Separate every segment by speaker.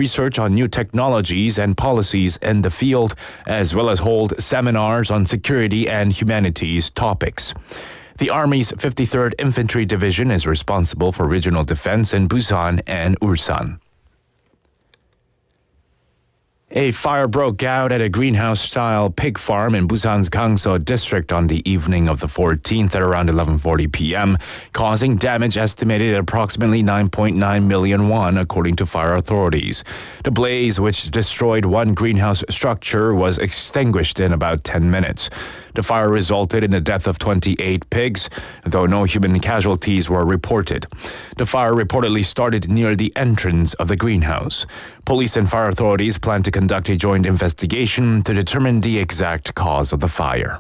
Speaker 1: research on new technologies and policies in the field, as well as hold seminars on security and humanities topics. The Army's 53rd Infantry Division is responsible for regional defense in Busan and Ulsan. A fire broke out at a greenhouse-style pig farm in Busan's Gangso district on the evening of the 14th at around 11:40 p.m., causing damage estimated at approximately 9.9 million won, according to fire authorities. The blaze, which destroyed one greenhouse structure, was extinguished in about 10 minutes. The fire resulted in the death of 28 pigs, though no human casualties were reported. The fire reportedly started near the entrance of the greenhouse. Police and fire authorities plan to conduct a joint investigation to determine the exact cause of the fire.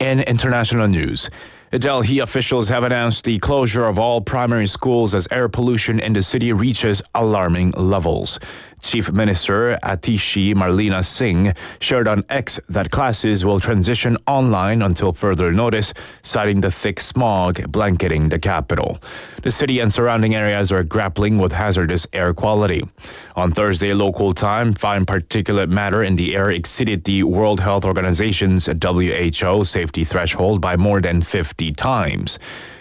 Speaker 1: In international news, Delhi officials have announced the closure of all primary schools as air pollution in the city reaches alarming levels. Chief Minister Atishi Marlena Singh shared on X that classes will transition online until further notice, citing the thick smog blanketing the capital. The city and surrounding areas are grappling with hazardous air quality. On Thursday local time, fine particulate matter in the air exceeded the World Health Organization's WHO safety threshold by more than 50 times.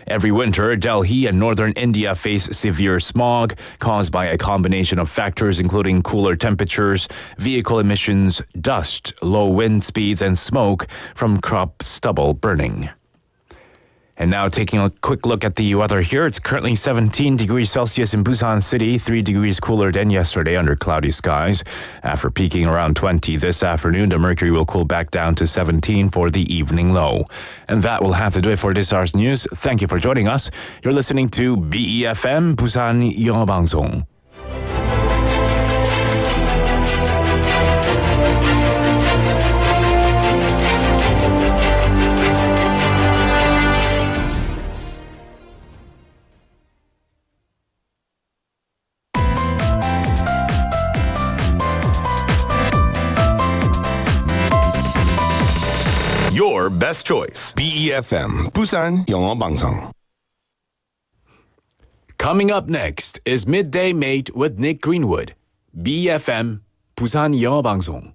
Speaker 1: Every winter, Delhi and northern India face severe smog caused by a combination of factors including cooler temperatures, vehicle emissions, dust, low wind speeds, and smoke from crop stubble burning. And now taking a quick look at the weather here. It's currently 17 degrees Celsius in Busan City, 3 degrees cooler than yesterday under cloudy skies. After peaking around 20 this afternoon, the mercury will cool back down to 17 for the evening low. And that will have to do it for this hour's news. Thank you for joining us. You're listening to BEFM, 부산영어방송.
Speaker 2: Your best choice. BEFM, 부산영어방송.
Speaker 1: Coming up next is Midday Mate with Nick Greenwood. BEFM, 부산영어방송.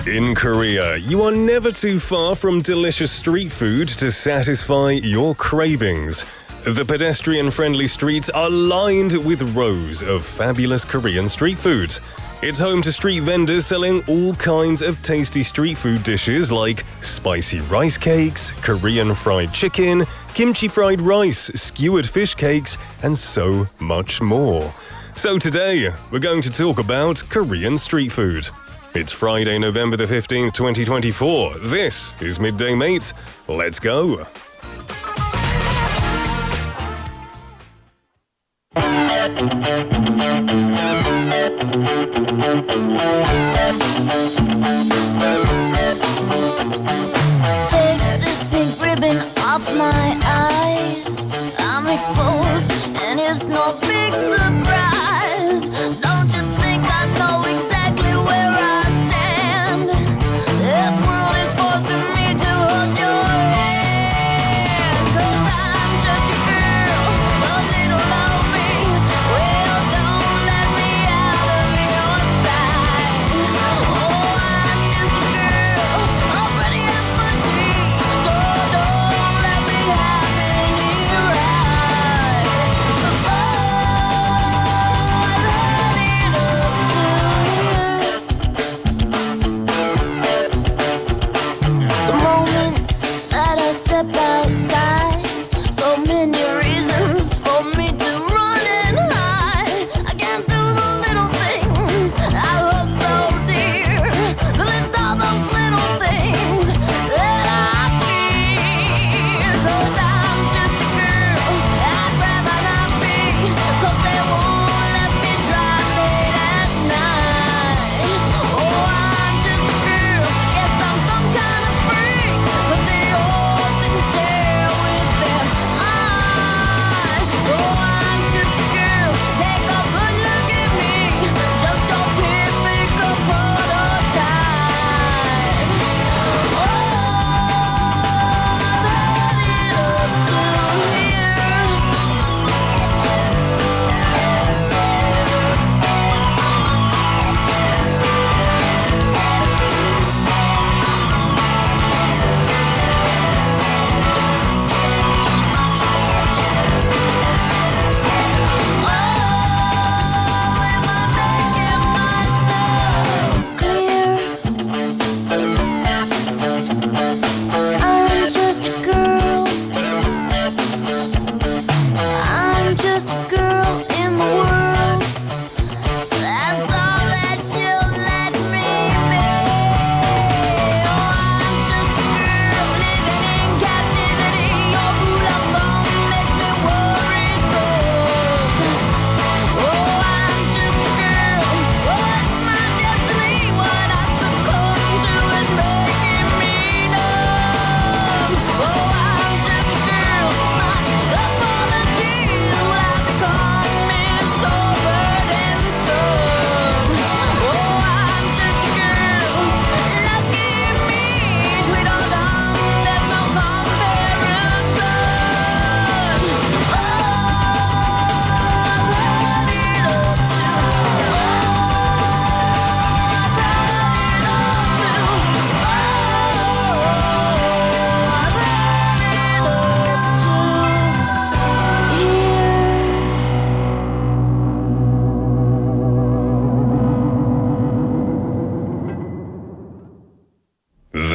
Speaker 3: In Korea, you are never too far from delicious street food to satisfy your cravings. The pedestrian-friendly streets are lined with rows of fabulous Korean street food. It's home to street vendors selling all kinds of tasty street food dishes like spicy rice cakes, Korean fried chicken, kimchi fried rice, skewered fish cakes, and so much more. So today, we're going to talk about Korean street food. It's Friday, November the 15th, 2024. This is Midday Mate. Let's go.
Speaker 4: Take this pink ribbon off my eyes. I'm exposed and it's no big surprise. Don't you think I know exactly where I stand? This world is forcing me to hold your hand. 'Cause I'm just a girl, a little lonely. Well, don't let me out of your sight. Oh, I'm just a girl, a pretty effigy. So don't let me have any rights. Oh,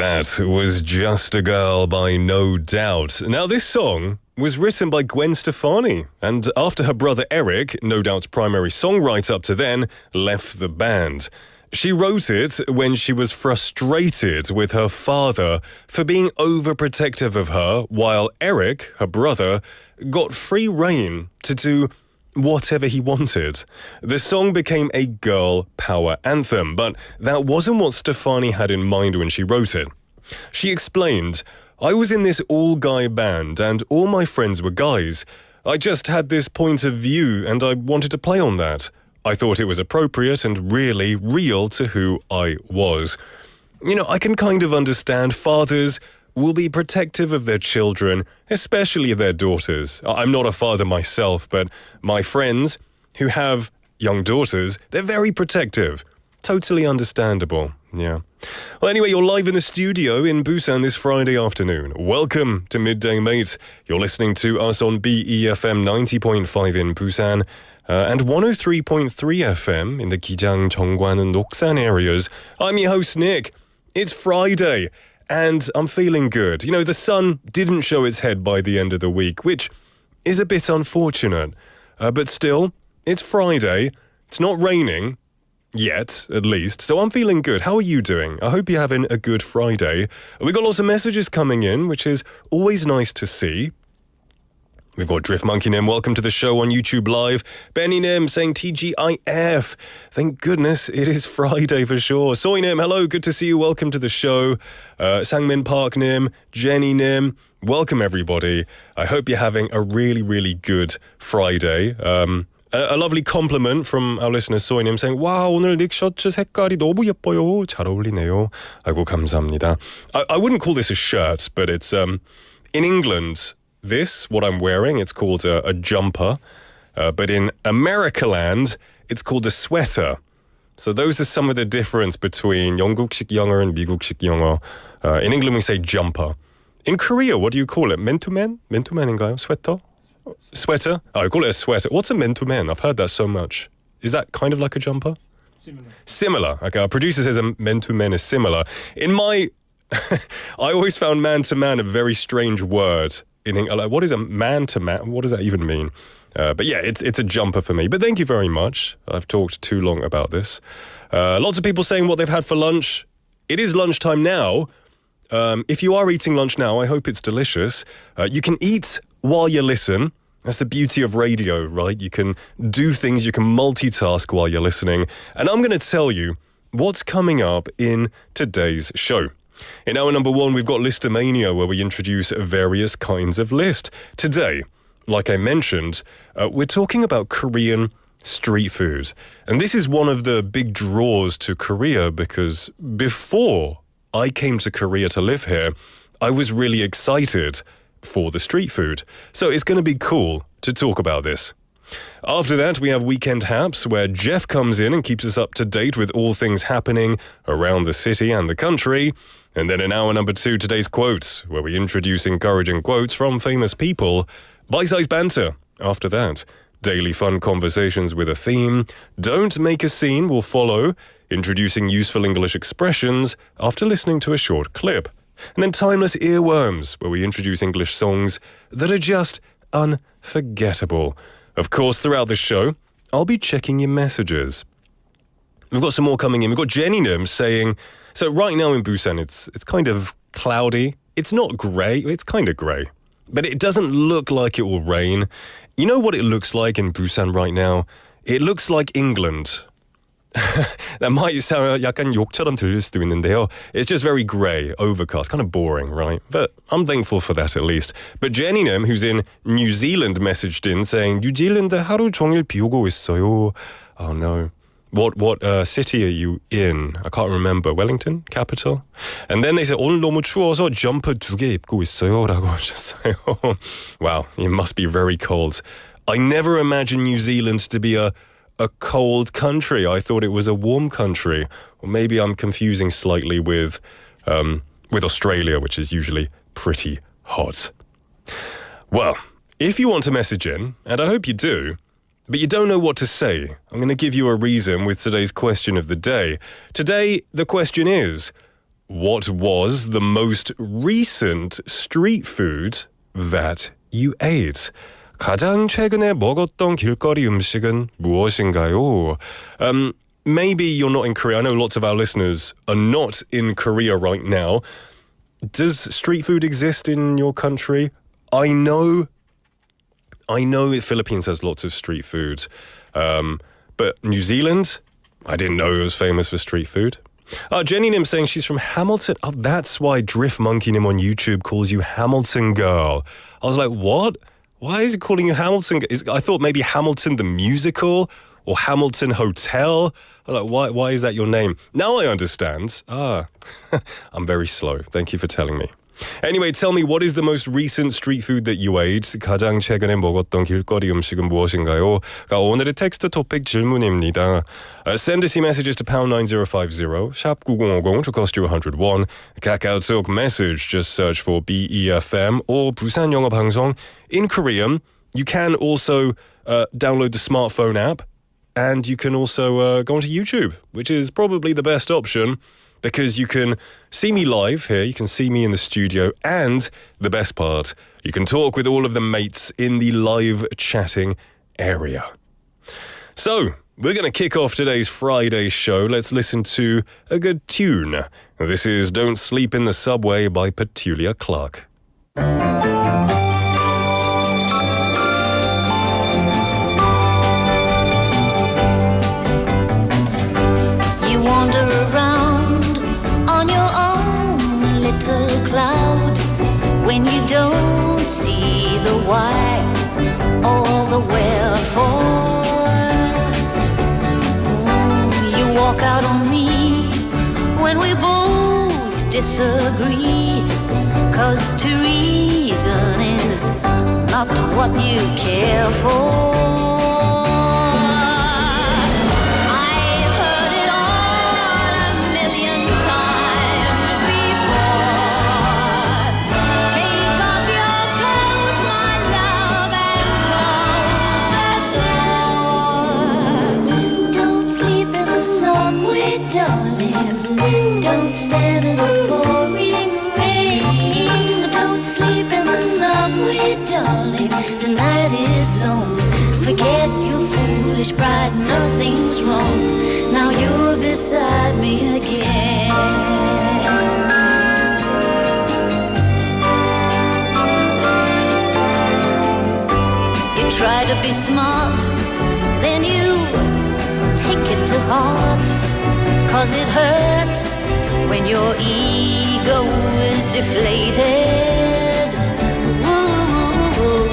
Speaker 3: That was Just a Girl by No Doubt. Now, this song was written by Gwen Stefani, and after her brother Eric, No Doubt's primary songwriter up to then, left the band. She wrote it when she was frustrated with her father for being overprotective of her, while Eric, her brother, got free rein to do whatever he wanted. The song became a girl power anthem, but that wasn't what Stefani had in mind when she wrote it. She explained, "I was in this all-guy band and all my friends were guys. I just had this point of view and I wanted to play on that. I thought it was appropriate and really real to who I was." You know, I can kind of understand fathers will be protective of their children, especially their daughters. I'm not a father myself, but my friends who have young daughters, they're very protective. Totally understandable, yeah. Well, anyway, you're live in the studio in Busan this Friday afternoon. Welcome to Midday Mate. You're listening to us on BEFM 90.5 in Busan and 103.3 FM in the Gijang, Jeongwan and Noksan areas. I'm your host, Nick. It's Friday. And I'm feeling good. You know, the sun didn't show its head by the end of the week, which is a bit unfortunate. But still, it's Friday. It's not raining. Yet, at least. So I'm feeling good. How are you doing? I hope you're having a good Friday. We've got lots of messages coming in, which is always nice to see. We've got Drift Monkey Nim, welcome to the show on YouTube Live. Benny Nim saying TGIF. Thank goodness it is Friday for sure. Soy Nim, hello, good to see you. Welcome to the show. Sangmin Park Nim, Jenny Nim, welcome everybody. I hope you're having a really, really good Friday. A lovely compliment from our listener Soy Nim saying, "와, 오늘 닉 셔츠 색깔이 너무 예뻐요. 잘 어울리네요." 아이고, 감사합니다. I wouldn't call this a shirt, but it's in England. This, what I'm wearing, it's called a jumper. But in Americaland, it's called a sweater. So those are some of the difference between 영국식 영어 and 미국식 영어. In England, we say jumper. In Korea, what do you call it? 맨투맨? 맨투맨인가요? Sweater? Sweater? Oh, I call it a sweater. What's a 맨투맨? I've heard that so much. Is that kind of like a jumper? Similar. Okay, our producer says a 맨투맨 is similar. In my... I always found man-to-man a very strange word. Like, what is a man-to-man? What does that even mean? But yeah, it's a jumper for me. But thank you very much. I've talked too long about this. Lots of people saying what they've had for lunch. It is lunchtime now. If you are eating lunch now, I hope it's delicious. You can eat while you listen. That's the beauty of radio, right? You can do things, you can multitask while you're listening. And I'm going to tell you what's coming up in today's show. In hour number 1, we've got Listomania, where we introduce various kinds of list. Today, like I mentioned, we're talking about Korean street food. And this is one of the big draws to Korea because before I came to Korea to live here, I was really excited for the street food. So it's going to be cool to talk about this. After that, we have Weekend Haps, where Jeff comes in and keeps us up to date with all things happening around the city and the country. And then in hour number 2, today's quotes, where we introduce encouraging quotes from famous people. Bite-sized banter. After that, daily fun conversations with a theme. Don't make a scene will follow, introducing useful English expressions after listening to a short clip. And then timeless earworms, where we introduce English songs that are just unforgettable. Of course, throughout the show, I'll be checking your messages. We've got some more coming in. We've got Jenny Nim saying, so right now in Busan, it's kind of cloudy. It's not grey. It's kind of grey. But it doesn't look like it will rain. You know what it looks like in Busan right now? It looks like England. That might sound 약간 욕처럼 들릴 수도 있는데요. It's just very grey, overcast, kind of boring, right? But I'm thankful for that at least. But Jenny Nim, who's in New Zealand, messaged in saying, 뉴질랜드 하루 종일 비 오고 있어요. Oh no. What city are you in? I can't remember. Wellington? Capital? And then they said, 오늘 너무 추워서 점퍼 2개 입고 있어요. 라고 하셨어요. Wow, it must be very cold. I never imagined New Zealand to be a cold country. I thought it was a warm country. Or maybe I'm confusing slightly with Australia, which is usually pretty hot. Well, if you want to message in, and I hope you do, but you don't know what to say, I'm going to give you a reason with today's question of the day. Today, the question is, What was the most recent street food that you ate? 가장 최근에 먹었던 길거리 음식은 무엇인가요? Maybe you're not in Korea. I know lots of our listeners are not in Korea right now. Does street food exist in your country? I know the Philippines has lots of street food. But New Zealand, I didn't know it was famous for street food. Jenny Nim saying she's from Hamilton. Oh, that's why Drift Monkey Nim on YouTube calls you Hamilton Girl. I was like, what? Why is he calling you Hamilton? I thought maybe Hamilton the musical or Hamilton Hotel. I'm like, why is that your name? Now I understand. I'm very slow. Thank you for telling me. Anyway, tell me, what is the most recent street food that you ate? 가장 최근에 먹었던 길거리 음식은 무엇인가요? 오늘의 텍스트 토픽 질문입니다. Send us your messages to pound 9050, 샵 9050 to cost you 101. KakaoTalk message, just search for BEFM or 부산영어방송 in Korean. You can also download the smartphone app, and you can also go onto YouTube, which is probably the best option, because you can see me live here, you can see me in the studio, and the best part, you can talk with all of the mates in the live chatting area. So, we're going to kick off today's Friday show. Let's listen to a good tune. This is Don't Sleep in the Subway by Petulia Clark.
Speaker 4: When you don't see the why or the wherefore, you walk out on me when we both disagree, 'cause to reason is not what you care for. Don't stand in the pouring rain. Don't sleep in the subway, darling. The night is long. Forget your foolish pride, nothing's wrong. Now you're beside me again. You try to be smart, then you take it to heart. 'Cause it hurts when your ego is deflated. Ooh,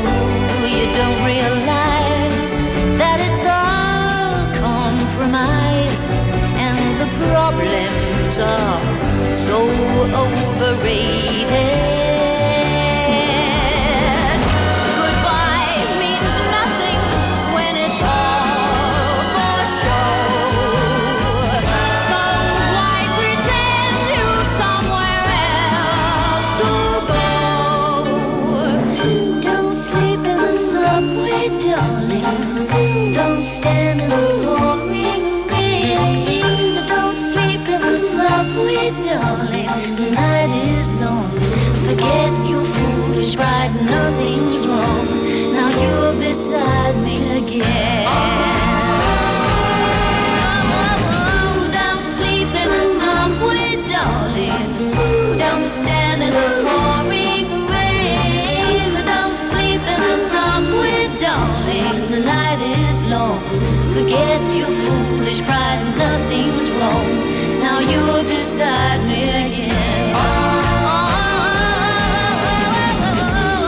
Speaker 4: you don't realize that it's all compromise, and the problems are so overrated. Don't stand in the pouring rain. Don't sleep in the subway, darling. The night is long. Forget your foolish pride, nothing's wrong. Now you're beside me again. Don't sleep in the subway, darling. Don't stand in the pouring rain. Don't sleep in the subway, darling. The night is long. Forget your foolish pride, nothing's wrong. Now you're beside me again.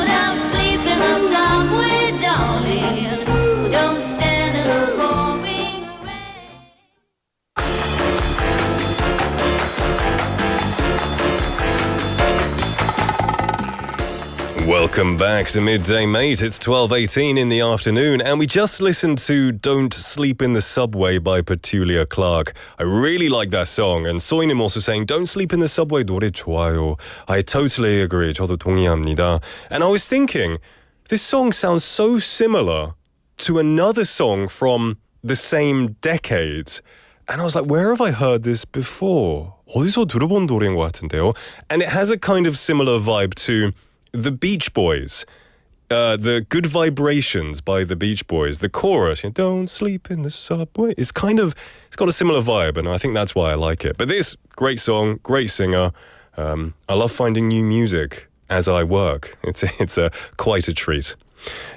Speaker 4: Don't sleep in the subway, darling. Don't stand in the pouring rain.
Speaker 3: Welcome back to Midday Mate. It's 12:18 in the afternoon, and we just listened to Don't Sleep in the Subway by Petulia Clark. I really like that song, and Soinim also saying Don't Sleep in the Subway 노래 좋아요. I totally agree. 저도 동의합니다. And I was thinking, this song sounds so similar to another song from the same decade. And I was like, where have I heard this before? 어디서 들어본 노래인 것 같은데요? And it has a kind of similar vibe to the Beach Boys. The Good Vibrations by the Beach Boys. The chorus, don't sleep in the subway. It's got a similar vibe, and I think that's why I like it. But this, great song, great singer. I love finding new music as I work. It's quite a treat.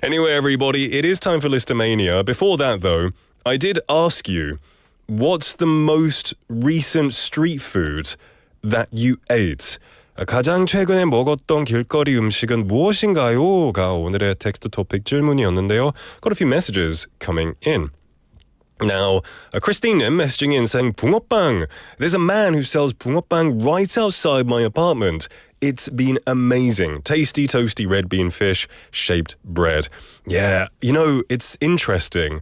Speaker 3: Anyway, everybody, it is time for Listomania. Before that, though, I did ask you, what's the most recent street food that you ate? 가장 최근에 먹었던 길거리 음식은 무엇인가요? 가 오늘의 텍스트 토픽 질문이었는데요. Got a few messages coming in. Now, Christine messaging in saying Bungeoppang. There's a man who sells Bungeoppang right outside my apartment. It's been amazing. Tasty, toasty red bean fish, shaped bread. Yeah, it's interesting.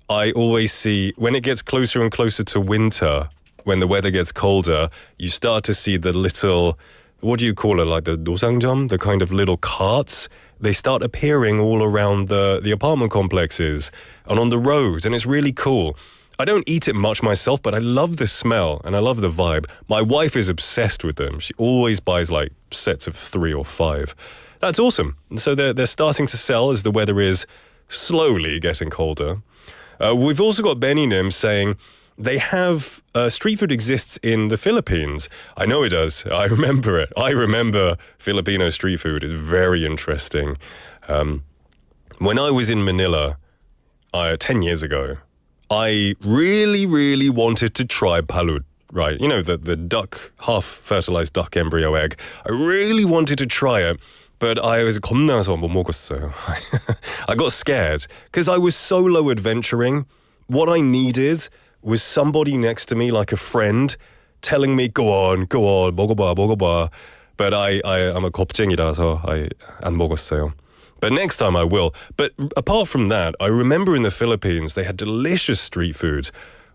Speaker 3: I always see, when it gets closer and closer to winter, when the weather gets colder, you start to see the little, what do you call it, like the 노상점, the kind of little carts? They start appearing all around the apartment complexes and on the roads, and it's really cool. I don't eat it much myself, but I love the smell and I love the vibe. My wife is obsessed with them. She always buys like sets of 3 or 5. That's awesome. So they're starting to sell as the weather is slowly getting colder. We've also got Benny Nim saying they have street food exists in the Philippines. I know it does. I remember it. I remember Filipino street food. It's very interesting. When I was in Manila 10 years ago, I really, really wanted to try palut, right? The duck, half-fertilized duck embryo egg. I really wanted to try it, but I was 겁나서 못 먹었어요. I got scared because I was solo adventuring. What I needed was somebody next to me, like a friend, telling me, go on, 먹어봐. But I'm a 겁쟁이라서 안 먹었어요. But next time I will. But apart from that, I remember in the Philippines, they had delicious street food.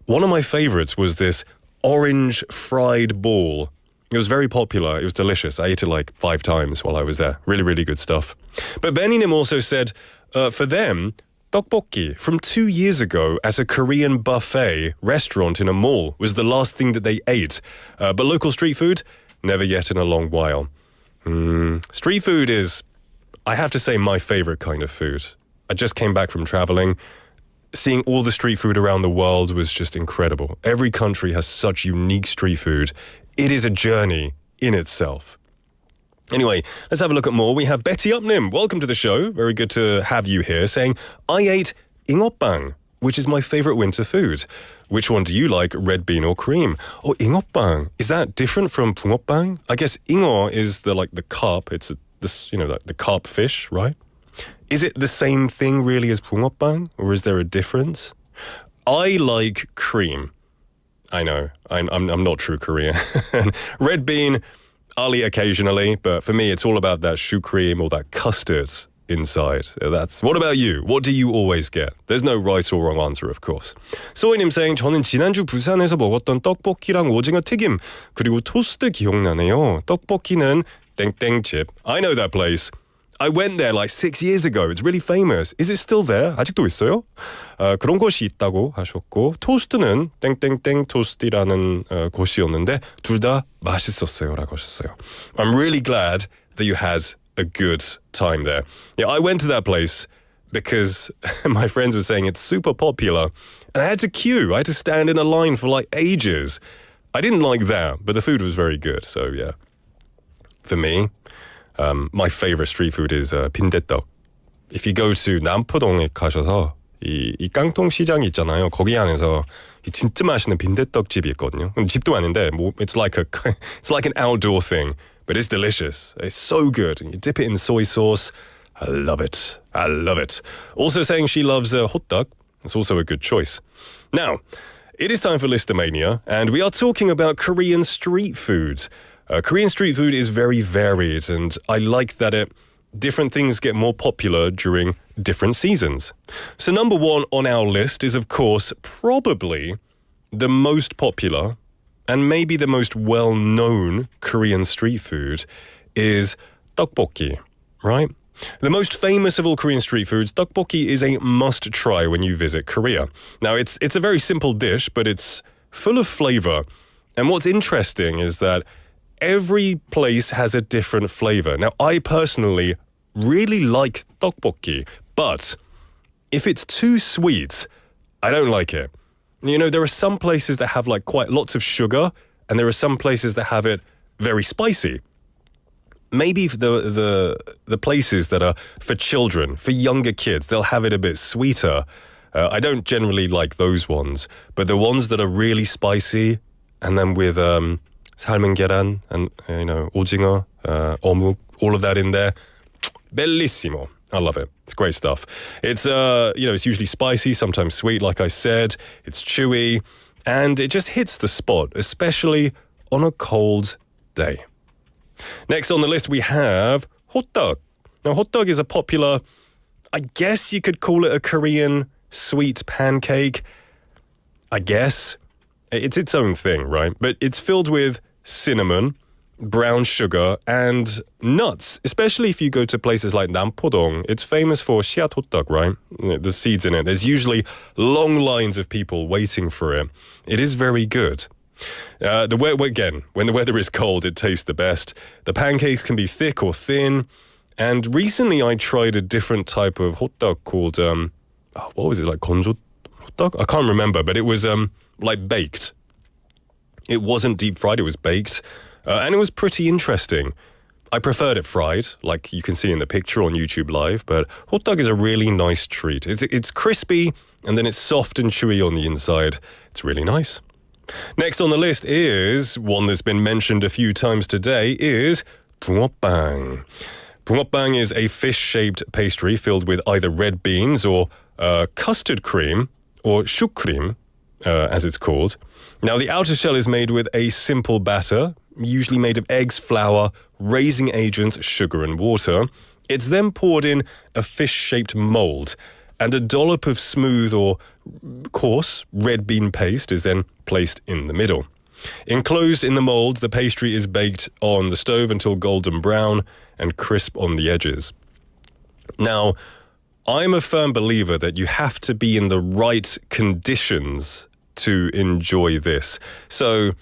Speaker 3: One of my favorites was this orange fried ball. It was very popular. It was delicious. I ate it like 5 times while I was there. Really, really good stuff. But Benny Nim also said, for them, tteokbokki from 2 years ago at a Korean buffet restaurant in a mall was the last thing that they ate. But local street food, never yet in a long while. Street food is, I have to say, my favorite kind of food. I just came back from traveling. Seeing all the street food around the world was just incredible. Every country has such unique street food. It is a journey in itself. Anyway, let's have a look at more. We have Betty Upnim. Welcome to the show. Very good to have you here. Saying, I ate In-eoppang, which is my favorite winter food. Which one do you like, red bean or cream? Oh, In-eoppang. Is that different from Bungeoppang? I guess In-eo is the carp. It's the carp fish, right? Is it the same thing really as Bungeoppang, or is there a difference? I like cream. I know, I'm not true Korean. Red bean, I'll eat occasionally, but for me, it's all about that choux cream or that custard inside. What about you? What do you always get? There's no right or wrong answer, of course. 소희님 saying, 저는 지난주 부산에서 먹었던 떡볶이랑 오징어 튀김 그리고 토스트 기억나네요. 떡볶이는 땡땡집. I know that place. I went there like 6 years ago. It's really famous. Is it still there? 아직도 있어요? 그런 곳이 있다고 하셨고 토스트는 땡땡땡 토스트라는 곳이었는데 둘 다 맛있었어요 라고 하셨어요. I'm really glad that you had a good time there. Yeah, I went to that place because my friends were saying it's super popular and I had to queue. I had to stand in a line for like ages. I didn't like that, but the food was very good. So yeah. For me, my favorite street food is 빈대떡. If you go to 남포동에 가셔서 이 깡통 시장 있잖아요. 거기 안에서 진짜 맛있는 빈대떡 집이 있거든요. 집도 아닌데 it's like an outdoor thing, but it's delicious. It's so good. And you dip it in soy sauce. I love it. I love it. Also saying she loves hotdog. It's also a good choice. Now, it is time for Listomania, and we are talking about Korean street food. Korean street food is very varied, and I like that different things get more popular during different seasons. So number 1 on our list is, of course, probably the most popular and maybe the most well-known Korean street food is tteokbokki, right? The most famous of all Korean street foods, tteokbokki is a must-try when you visit Korea. Now, it's a very simple dish, but it's full of flavor. And what's interesting is that every place has a different flavor. Now, I personally really like tteokbokki, but if it's too sweet, I don't like it. You know, there are some places that have like quite lots of sugar, and there are some places that have it very spicy. Maybe the places that are for children, for younger kids, they'll have it a bit sweeter. I don't generally like those ones, but the ones that are really spicy, and then with 삶은 계란 and 오징어, 어묵, all of that in there, bellissimo. I love it. It's great stuff. It's it's usually spicy, sometimes sweet, like I said. It's chewy, and it just hits the spot, especially on a cold day. Next on the list, we have hotdog. Now, hotdog is a popular, I guess you could call it a Korean sweet pancake. I guess. It's its own thing, right? But it's filled with cinnamon, brown sugar, and nuts, especially if you go to places like Nampodong. It's famous for 씨앗 hotdog, right? The seeds in it. There's usually long lines of people waiting for it. It is very good. Again, when the weather is cold, it tastes the best. The pancakes can be thick or thin. And recently I tried a different type of hotdog called, what was it, like 건조 hotdog? I can't remember, but it was like baked. It wasn't deep fried, it was baked. And it was pretty interesting. I preferred it fried, like you can see in the picture on YouTube Live, but hotdog is a really nice treat. It's crispy, and then it's soft and chewy on the inside. It's really nice. Next on the list is one that's been mentioned a few times today is Bungeoppang. Bungeoppang is a fish-shaped pastry filled with either red beans or custard cream, or shukrim, as it's called. Now, the outer shell is made with a simple batter, usually made of eggs, flour, raising agents, sugar and water. It's then poured in a fish-shaped mold, and a dollop of smooth or coarse red bean paste is then placed in the middle. Enclosed in the mold, the pastry is baked on the stove until golden brown and crisp on the edges. Now, I'm a firm believer that you have to be in the right conditions to enjoy this. So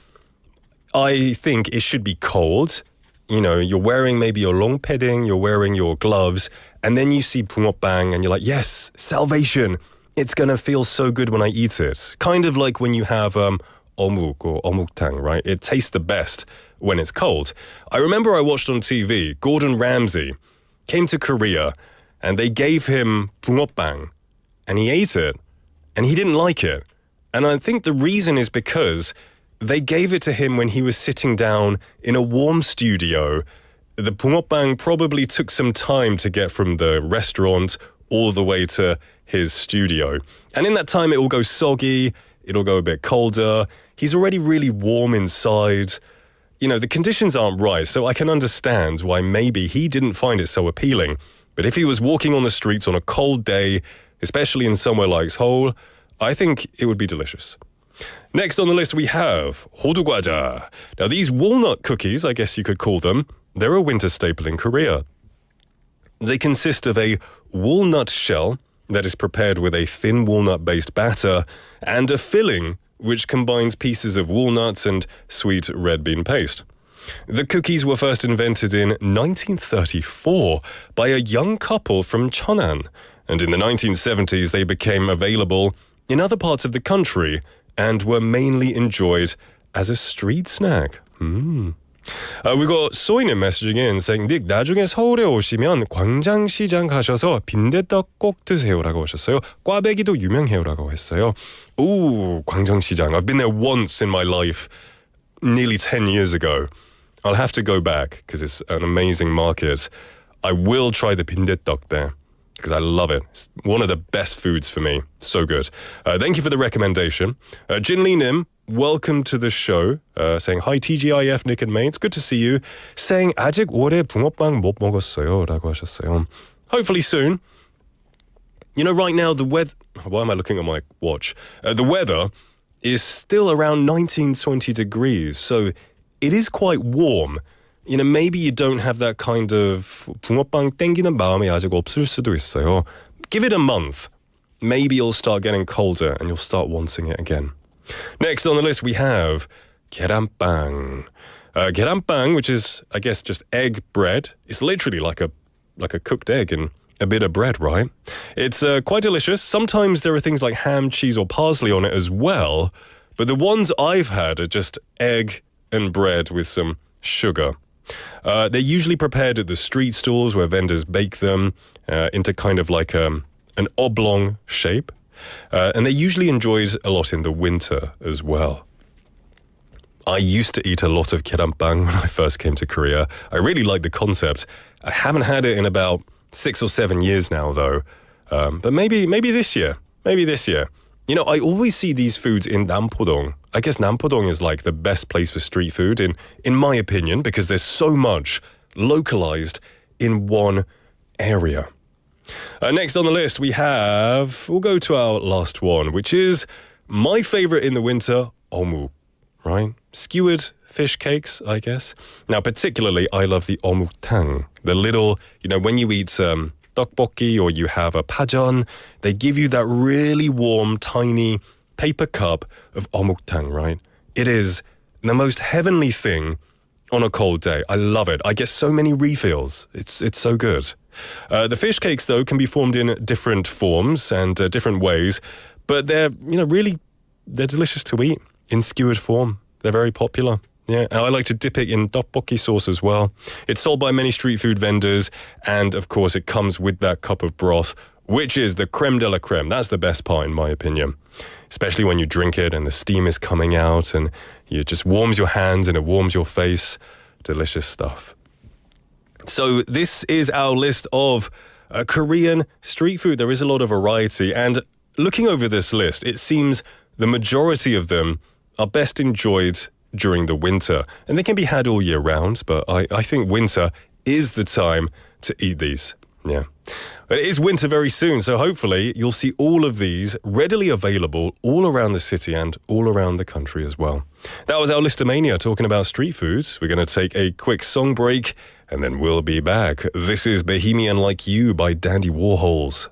Speaker 3: I think it should be cold. You know, you're wearing maybe your long padding, you're wearing your gloves, and then you see Bungeoppang and you're like, yes, salvation. It's going to feel so good when I eat it. Kind of like when you have 어묵 or 어묵탕, right? It tastes the best when it's cold. I remember I watched on TV, Gordon Ramsay came to Korea and they gave him Bungeoppang and he ate it and he didn't like it. And I think the reason is because they gave it to him when he was sitting down in a warm studio. The Bungeoppang probably took some time to get from the restaurant all the way to his studio. And in that time, it will go soggy, it'll go a bit colder. He's already really warm inside. You know, the conditions aren't right, so I can understand why maybe he didn't find it so appealing. But if he was walking on the streets on a cold day, especially in somewhere like Seoul, I think it would be delicious. Next on the list, we have 호두과자. Now, these walnut cookies, I guess you could call them, they're a winter staple in Korea. They consist of a walnut shell that is prepared with a thin walnut-based batter and a filling which combines pieces of walnuts and sweet red bean paste. The cookies were first invented in 1934 by a young couple from Cheonan, and in the 1970s they became available in other parts of the country and were mainly enjoyed as a street snack. We got Soinim messaging in saying, 닉, 나중에 서울에 오시면 광장시장 가셔서 빈대떡 꼭 드세요라고 하셨어요. 꽈배기도 유명해요라고 했어요. Ooh, 광장시장. I've been there once in my life, nearly 10 years ago. I'll have to go back because it's an amazing market. I will try the 빈대떡 there because I love it. It's one of the best foods for me. So good. Thank you for the recommendation. Jinli Nim, welcome to the show. Saying, hi TGIF, Nick and May. It's good to see you. Saying, 아직 올해 붕어빵 못 먹었어요. 라고 하셨어요. Hopefully soon. You know, right now, the weather... Why am I looking at my watch? The weather is still around 19-20 degrees. So it is quite warm. You know, maybe you don't have that kind of 붕어빵 땡기는 마음이 아직 없을 수도 있어요. Give it a month. Maybe it'll start getting colder and you'll start wanting it again. Next on the list, we have 계란빵. 계란빵, which is, I guess, just egg bread. It's literally like a cooked egg and a bit of bread, right? It's quite delicious. Sometimes there are things like ham, cheese, or parsley on it as well. But the ones I've had are just egg and bread with some sugar. They're usually prepared at the street stalls where vendors bake them into kind of like an oblong shape. And they're usually enjoyed a lot in the winter as well. I used to eat a lot of 계란빵 when I first came to Korea. I really like the concept. I haven't had it in about 6 or 7 years now, though. But maybe this year. Maybe this year. You know, I always see these foods in Nampodong. I guess Nampodong is like the best place for street food, in my opinion, because there's so much localized in one area. Next on the list, we'll go to our last one, which is my favorite in the winter, 어묵, right? Skewered fish cakes, I guess. Now, particularly, I love the 어묵탕. The little, when you eat tteokbokki or you have a pajeon, they give you that really warm, tiny paper cup of 어묵탕, right? It is the most heavenly thing on a cold day. I love it. I get so many refills. It's so good. The fish cakes, though, can be formed in different forms and different ways, but they're delicious to eat in skewered form. They're very popular. Yeah, and I like to dip it in tteokbokki sauce as well. It's sold by many street food vendors, and of course it comes with that cup of broth, which is the creme de la creme. That's the best part, in my opinion. Especially when you drink it and the steam is coming out and it just warms your hands and it warms your face. Delicious stuff. So this is our list of Korean street food. There is a lot of variety, and looking over this list, it seems the majority of them are best enjoyed during the winter, and they can be had all year round, but I think winter is the time to eat these. Yeah. It is winter very soon, so hopefully you'll see all of these readily available all around the city and all around the country as well. That was our list of Mania talking about street foods. We're going to take a quick song break, and then we'll be back. This is Bohemian Like You by Dandy Warhols.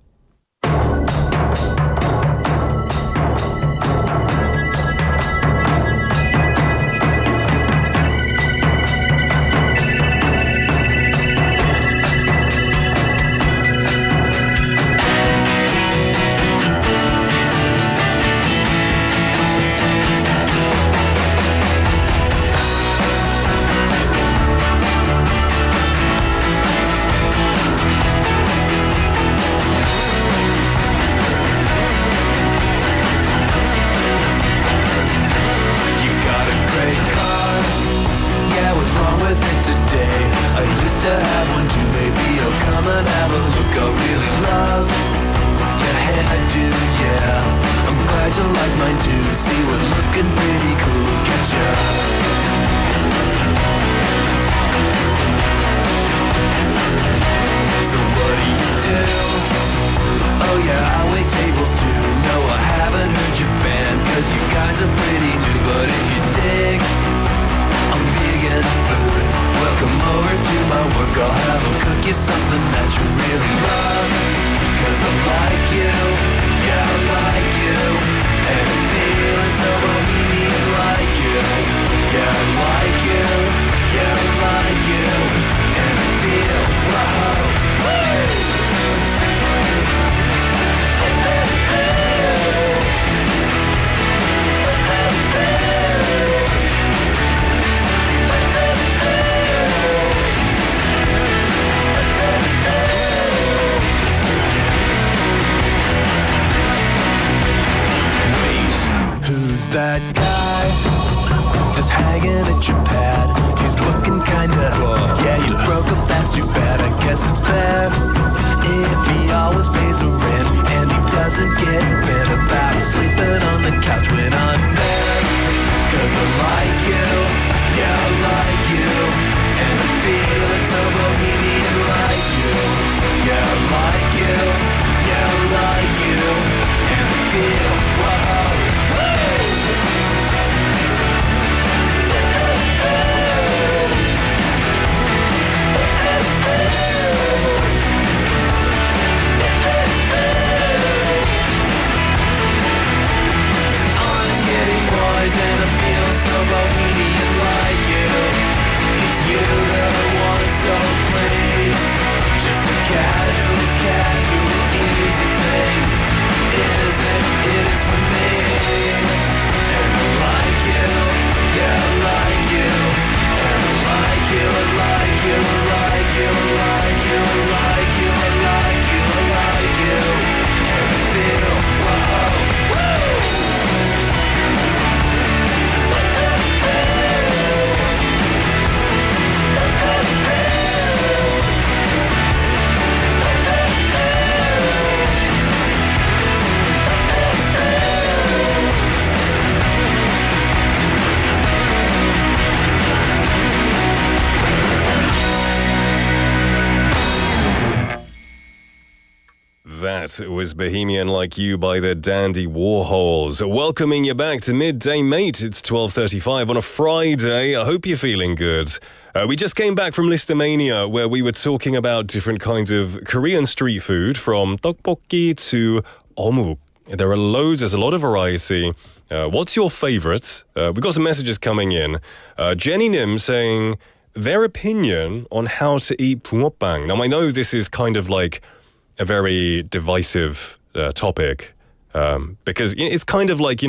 Speaker 3: That was Bohemian Like You by the Dandy Warhols. Welcoming you back to Midday Mate. It's 12:35 on a Friday. I hope you're feeling good. We just came back from Mania, where we were talking about different kinds of Korean street food, from tteokbokki to omuk. There's a lot of variety. What's your favorite? We've got some messages coming in. Jenny Nim saying their opinion on how to eat Bungeoppang. Now, I know this is kind of like a very divisive topic, because it's kind of like,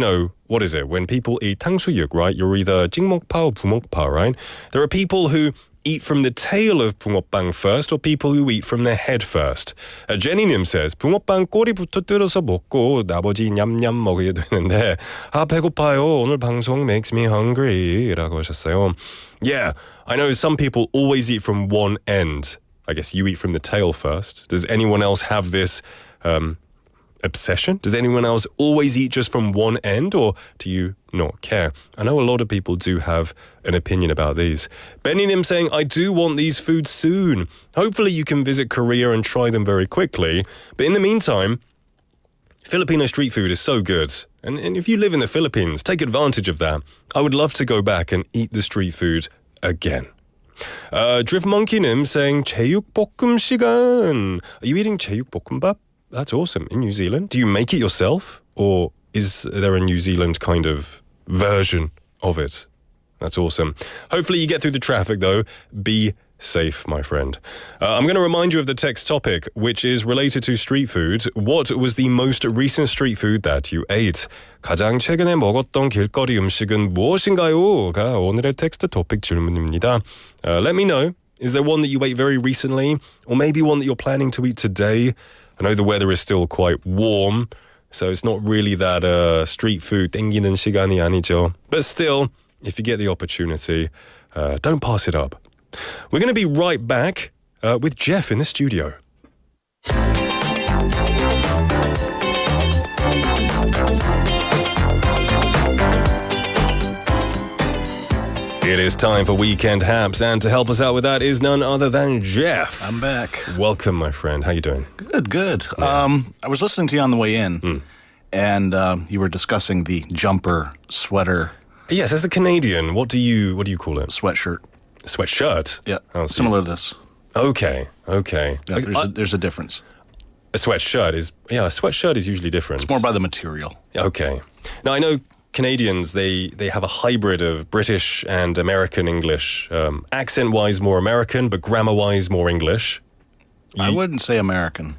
Speaker 3: what is it? When people eat 탕수육, right? You're either jingmokpa or bumokpa, right? There are people who eat from the tail of Bungeoppang first, or people who eat from their head first. Jenny Nim says, Bungeoppang 꼬리부터 뜯어서 먹고 나머지 냠냠 먹어야 되는데 배고파요. 오늘 방송 makes me hungry 라고 하셨어요. Yeah, I know some people always eat from one end. I guess you eat from the tail first. Does anyone else have this obsession? Does anyone else always eat just from one end, or do you not care? I know a lot of people do have an opinion about these. Benny Nim saying, I do want these foods soon. Hopefully you can visit Korea and try them very quickly. But in the meantime, Filipino street food is so good. And if you live in the Philippines, take advantage of that. I would love to go back and eat the street food again. Drift Monkey Nim saying, 제육볶음 시간. Are you eating 제육볶음밥? That's awesome. In New Zealand? Do you make it yourself? Or is there a New Zealand kind of version of it? That's awesome. Hopefully you get through the traffic, though. Be safe, my friend. I'm going to remind you of the text topic, which is related to street food. What was the most recent street food that you ate? 가장 최근에 먹었던 길거리 음식은 무엇인가요?가 오늘의 텍스트 토픽 질문입니다. Let me know. Is there one that you ate very recently? Or maybe one that you're planning to eat today? I know the weather is still quite warm, so it's not really that street food 땡기는 시간이 아니죠. But still, if you get the opportunity, don't pass it up. We're going to be right back with Jeff in the studio. It is time for Weekend Haps, and to help us out with that is none other than Jeff.
Speaker 5: I'm back.
Speaker 3: Welcome, my friend. How you doing?
Speaker 5: Good.
Speaker 3: Yeah.
Speaker 5: I was listening to you on the way in, and you were discussing the jumper, sweater,
Speaker 3: Yes, as a Canadian, what do you call it?
Speaker 5: sweatshirt.
Speaker 3: Sweatshirt?
Speaker 5: Yeah,
Speaker 3: Oh, so
Speaker 5: similar to this.
Speaker 3: Okay.
Speaker 5: Yeah, there's a difference.
Speaker 3: A sweatshirt is usually different.
Speaker 5: It's more by the material.
Speaker 3: Okay. Now, I know Canadians, they have a hybrid of British and American English. Accent-wise, more American, but grammar-wise, more English.
Speaker 5: I wouldn't say American.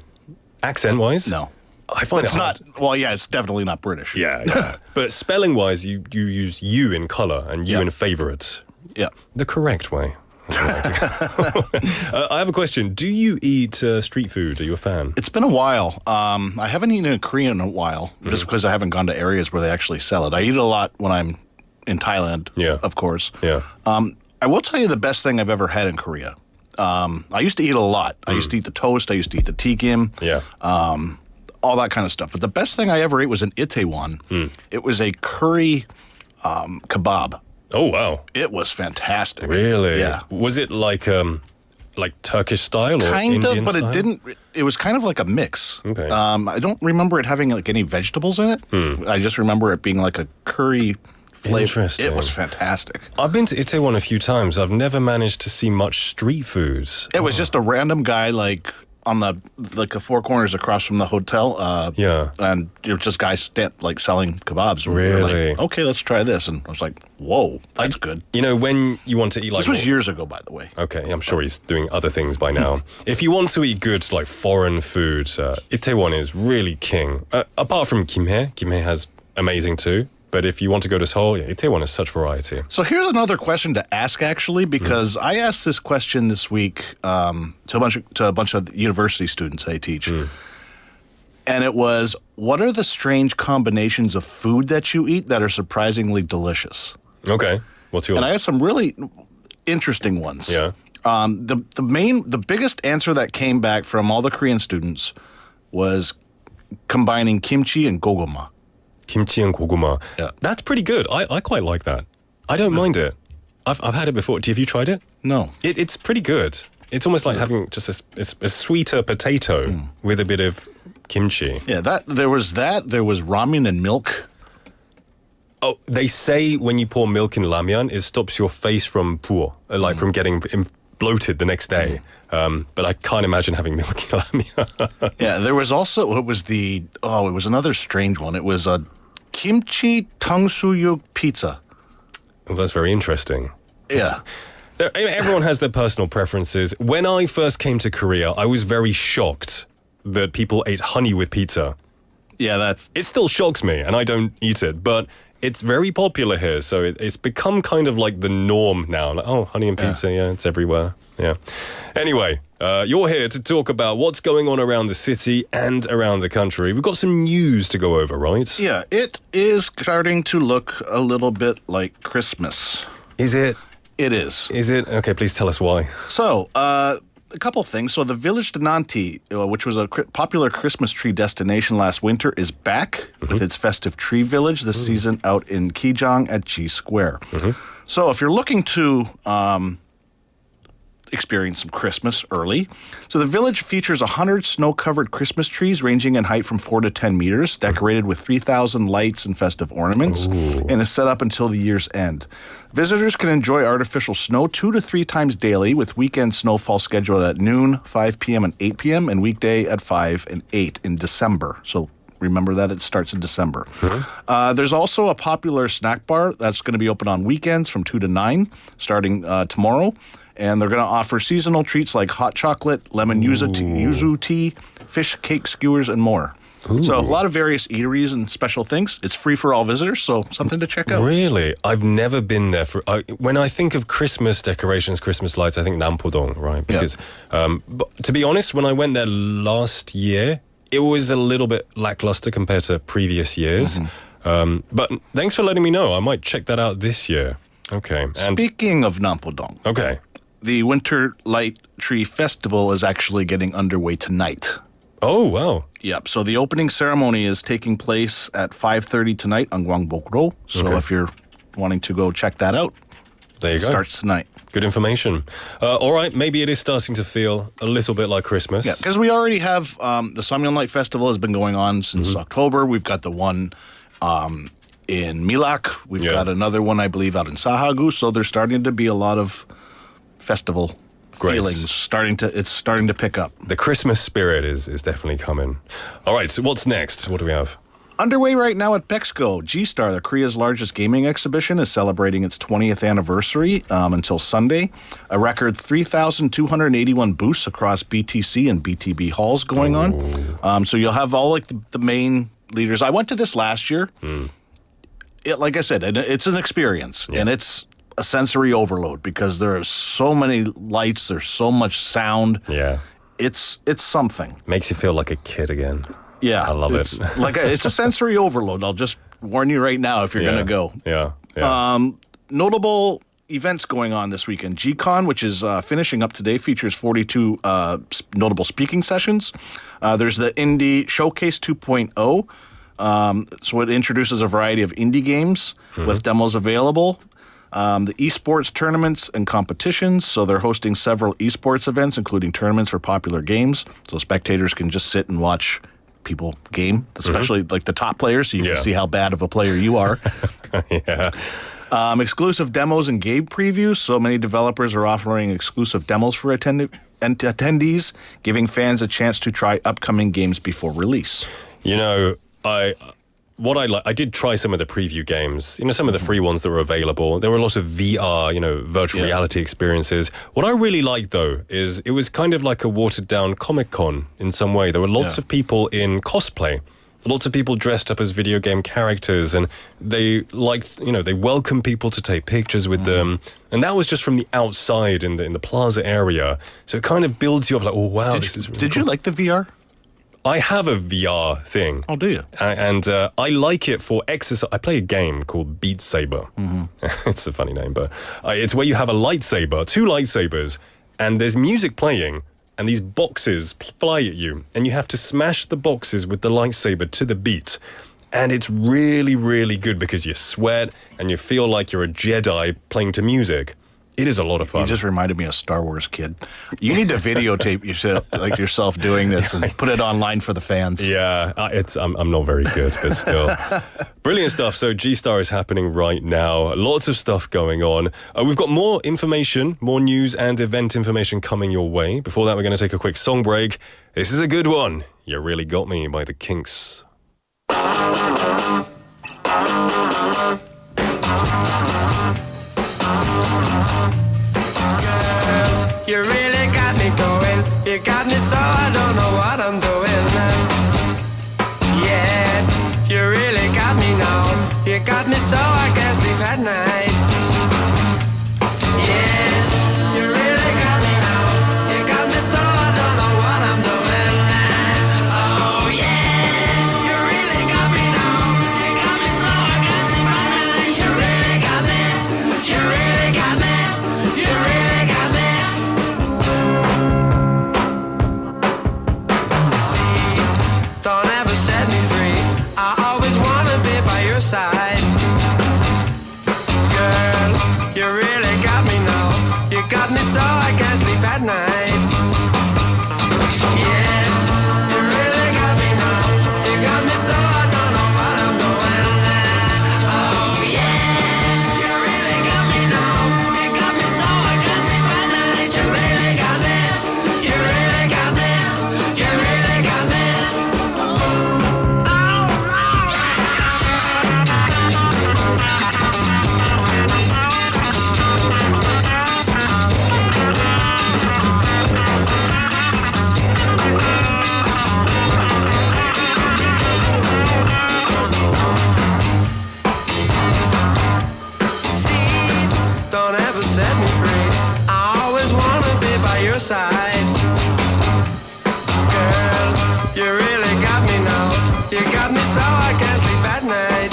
Speaker 3: Accent-wise?
Speaker 5: No.
Speaker 3: I find
Speaker 5: It's
Speaker 3: it hard.
Speaker 5: not, well, yeah, it's definitely not British.
Speaker 3: Yeah. But spelling-wise, you use you in colour and you in favourites.
Speaker 5: Yeah.
Speaker 3: The correct way. I have a question. Do you eat street food? Are you a fan?
Speaker 5: It's been a while. I haven't eaten in Korea in a while, just because I haven't gone to areas where they actually sell it. I eat it a lot when I'm in Thailand,
Speaker 3: Yeah.
Speaker 5: of course.
Speaker 3: Yeah.
Speaker 5: I will tell you the best thing I've ever had in Korea. I used to eat a lot. I used to eat the toast. I used to eat the tigim.
Speaker 3: Yeah.
Speaker 5: All that kind of stuff. But the best thing I ever ate was in Itaewon. It was a curry kebab.
Speaker 3: Oh, wow.
Speaker 5: It was fantastic.
Speaker 3: Really?
Speaker 5: Yeah.
Speaker 3: Was it like Turkish style or
Speaker 5: Kind
Speaker 3: Indian
Speaker 5: of, but
Speaker 3: style?
Speaker 5: it didn't. It was kind of like a mix.
Speaker 3: Okay.
Speaker 5: I don't remember it having like any vegetables in it. I just remember it being like a curry flavor.
Speaker 3: Interesting.
Speaker 5: It was fantastic.
Speaker 3: I've been to Itaewon a few times. I've never managed to see much street foods.
Speaker 5: It was just a random guy on the four corners across from the hotel.
Speaker 3: Yeah.
Speaker 5: And it was just guys selling kebabs. And we were
Speaker 3: Really?
Speaker 5: like, okay, let's try this. And I was like, whoa, that's good.
Speaker 3: You know, when you want to eat like...
Speaker 5: This was years ago, by the way.
Speaker 3: Okay, I'm sure he's doing other things by now. If you want to eat good, like foreign food, Itaewon is really king. Apart from Kimhae has amazing too. But if you want to go to Seoul, Itaewon has such variety.
Speaker 5: So here's another question to ask, actually, because I asked this question this week to a bunch of university students I teach. And it was, what are the strange combinations of food that you eat that are surprisingly delicious?
Speaker 3: Okay, what's yours?
Speaker 5: And I had some really interesting ones.
Speaker 3: Yeah.
Speaker 5: The biggest answer that came back from all the Korean students was combining kimchi and goguma.
Speaker 3: Kimchi and goguma.
Speaker 5: Yeah.
Speaker 3: That's pretty good. I quite like that. I don't mind it. I've had it before. Have you tried it?
Speaker 5: No.
Speaker 3: It's pretty good. It's almost like having just a sweeter potato with a bit of kimchi.
Speaker 5: Yeah, there was ramen and milk.
Speaker 3: Oh, they say when you pour milk in ramyeon, it stops your face from from getting bloated the next day. But I can't imagine having milk in ramyeon.
Speaker 5: Yeah, there was also, it was another strange one. It was a kimchi 탕수육 pizza.
Speaker 3: Well, that's very interesting.
Speaker 5: Yeah.
Speaker 3: Everyone has their personal preferences. When I first came to Korea, I was very shocked that people ate honey with pizza.
Speaker 5: Yeah,
Speaker 3: It still shocks me, and I don't eat it, but it's very popular here, so it's become kind of like the norm now. Like, oh, honey and pizza, yeah, it's everywhere. Yeah. Anyway, you're here to talk about what's going on around the city and around the country. We've got some news to go over, right?
Speaker 5: Yeah, it is starting to look a little bit like Christmas.
Speaker 3: Is it?
Speaker 5: It is.
Speaker 3: Is it? Okay, please tell us why.
Speaker 5: So, a couple things. So, the Village de Nanti, which was a popular Christmas tree destination last winter, is back with its festive tree village this season out in Kijang at G Square. So, if you're looking to experience some Christmas early. So the village features 100 snow-covered Christmas trees ranging in height from 4 to 10 meters, decorated with 3,000 lights and festive ornaments, and is set up until the year's end. Visitors can enjoy artificial snow 2 to 3 times daily, with weekend snowfall scheduled at noon, 5 p.m. and 8 p.m., and weekday at 5 and 8 in December. So remember that it starts in December. There's also a popular snack bar that's going to be open on weekends from 2 to 9, starting tomorrow. And they're going to offer seasonal treats like hot chocolate, lemon yuzu tea, fish cake skewers, and more. So a lot of various eateries and special things. It's free for all visitors, so something to check out.
Speaker 3: Really? I've never been there. When I think of Christmas decorations, Christmas lights, I think Nampodong, right? Because, but to be honest, when I went there last year, it was a little bit lackluster compared to previous years. But thanks for letting me know. I might check that out this year. Okay. And
Speaker 5: Speaking of Nampodong,
Speaker 3: okay.
Speaker 5: The Winter Light Tree Festival is actually getting underway tonight.
Speaker 3: Oh, wow.
Speaker 5: Yep. So the opening ceremony is taking place at 5:30 tonight on Gwangbok-ro. So if you're wanting to go check that out,
Speaker 3: there you
Speaker 5: it
Speaker 3: go.
Speaker 5: starts tonight.
Speaker 3: Good information. All right, maybe it is starting to feel a little bit like Christmas.
Speaker 5: Yeah, because we already have the Samyeon Light Festival has been going on since October. We've got the one in Milak. We've got another one, I believe, out in Sahagu. So there's starting to be a lot of festival feelings. It's starting to pick up.
Speaker 3: The Christmas spirit is definitely coming. All right, so what's next? What do we have?
Speaker 5: Underway right now at Pexco, G-Star, the Korea's largest gaming exhibition, is celebrating its 20th anniversary until Sunday. A record 3,281 booths across BTC and BTB halls going on. So you'll have all like the main leaders. I went to this last year. Like I said, it's an experience, and it's a sensory overload because there are so many lights, there's so much sound.
Speaker 3: Yeah.
Speaker 5: It's something.
Speaker 3: Makes you feel like a kid again.
Speaker 5: Yeah.
Speaker 3: I love it.
Speaker 5: It's a sensory overload. I'll just warn you right now if you're going to go.
Speaker 3: Yeah.
Speaker 5: Notable events going on this weekend. G-Con, which is finishing up today, features 42 notable speaking sessions. There's the Indie Showcase 2.0. So it introduces a variety of indie games with demos available. The esports tournaments and competitions. So they're hosting several esports events, including tournaments for popular games. So spectators can just sit and watch people game, especially like the top players, so you can see how bad of a player you are. Exclusive demos and game previews. So many developers are offering exclusive demos for attendees, giving fans a chance to try upcoming games before release.
Speaker 3: You know, I did try some of the preview games, some of the free ones that were available. There were lots of VR, virtual reality experiences. What I really liked, though, is it was kind of like a watered-down Comic-Con in some way. There were lots of people in cosplay, lots of people dressed up as video game characters, and they liked, they welcomed people to take pictures with them. And that was just from the outside in the plaza area. So it kind of builds you up like, oh, wow, this is really
Speaker 5: Did
Speaker 3: cool.
Speaker 5: you like the VR?
Speaker 3: I have a VR thing.
Speaker 5: Oh, do you?
Speaker 3: And I like it for exercise. I play a game called Beat Saber. It's a funny name, but it's where you have a lightsaber, 2 lightsabers, and there's music playing, and these boxes fly at you, and you have to smash the boxes with the lightsaber to the beat. And it's really, really good because you sweat and you feel like you're a Jedi playing to music. It is a lot of fun.
Speaker 5: You just reminded me of Star Wars, kid. You need to videotape yourself doing this and put it online for the fans.
Speaker 3: Yeah, I'm not very good, but still. Brilliant stuff. So G-Star is happening right now. Lots of stuff going on. We've got more information, more news and event information coming your way. Before that, we're going to take a quick song break. This is a good one. You Really Got Me by the Kinks.
Speaker 6: You really got me going. You got me so I don't know what I'm doing. Yeah, you really got me now. You got me so I can't sleep at night. Yeah, you really got me now. You got me so I don't know what I'm doing. Oh yeah, you really got me now. You got me so I can't sleep at night. You really got me. You really got me. You really got me. Don't ever set me free. I always wanna be by your side. Girl, you really got me now. You got me so I can't sleep at night. Yeah, you really got me now. You got me so I don't know what I'm doing. Oh yeah, you really got me now. You got me so I can't sleep at night. You really got me. You really got me. You really got me. Don't ever set me free. I always wanna be by your side. Girl, you really got me now. You got me so I can't sleep at night.